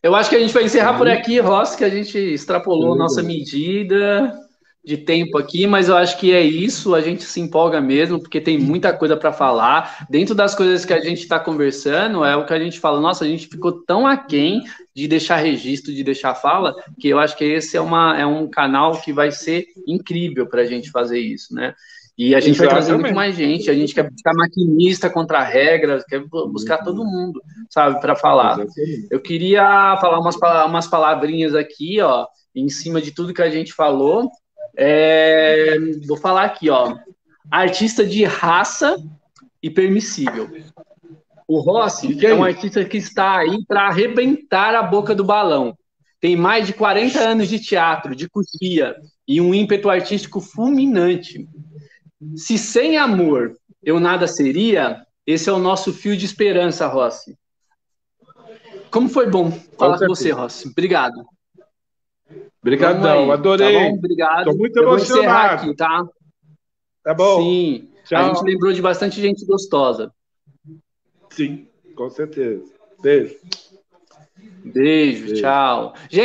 S1: Eu acho que a gente vai encerrar por aqui, Ross, que a gente extrapolou nossa medida de tempo aqui, mas eu acho que é isso, a gente se empolga mesmo, porque tem muita coisa para falar. Dentro das coisas que a gente está conversando, é o que a gente fala, nossa, a gente ficou tão aquém de deixar registro, de deixar fala, que eu acho que esse é um canal que vai ser incrível para a gente fazer isso, né? E a gente vai trazer muito mais gente, a gente quer buscar maquinista contra regras, quer buscar todo mundo, sabe, para falar. Exatamente. Eu queria falar umas palavrinhas aqui, ó, em cima de tudo que a gente falou. Vou falar aqui, ó, artista de raça e permissível. O Rossi é um artista que está aí para arrebentar a boca do balão. Tem mais de 40 anos de teatro, de coxia e um ímpeto artístico fulminante. Se sem amor eu nada seria, esse é o nosso fio de esperança, Rossi. Como foi bom falar com você, Rossi. Obrigado.
S2: Obrigadão, adorei.
S1: Tá bom? Obrigado.
S2: Estou muito emocionado.
S1: Vou encerrar aqui, tá?
S2: Tá bom.
S1: Sim. Tchau. A gente lembrou de bastante gente gostosa.
S2: Sim, com certeza. Beijo.
S1: Beijo. Tchau. Gente,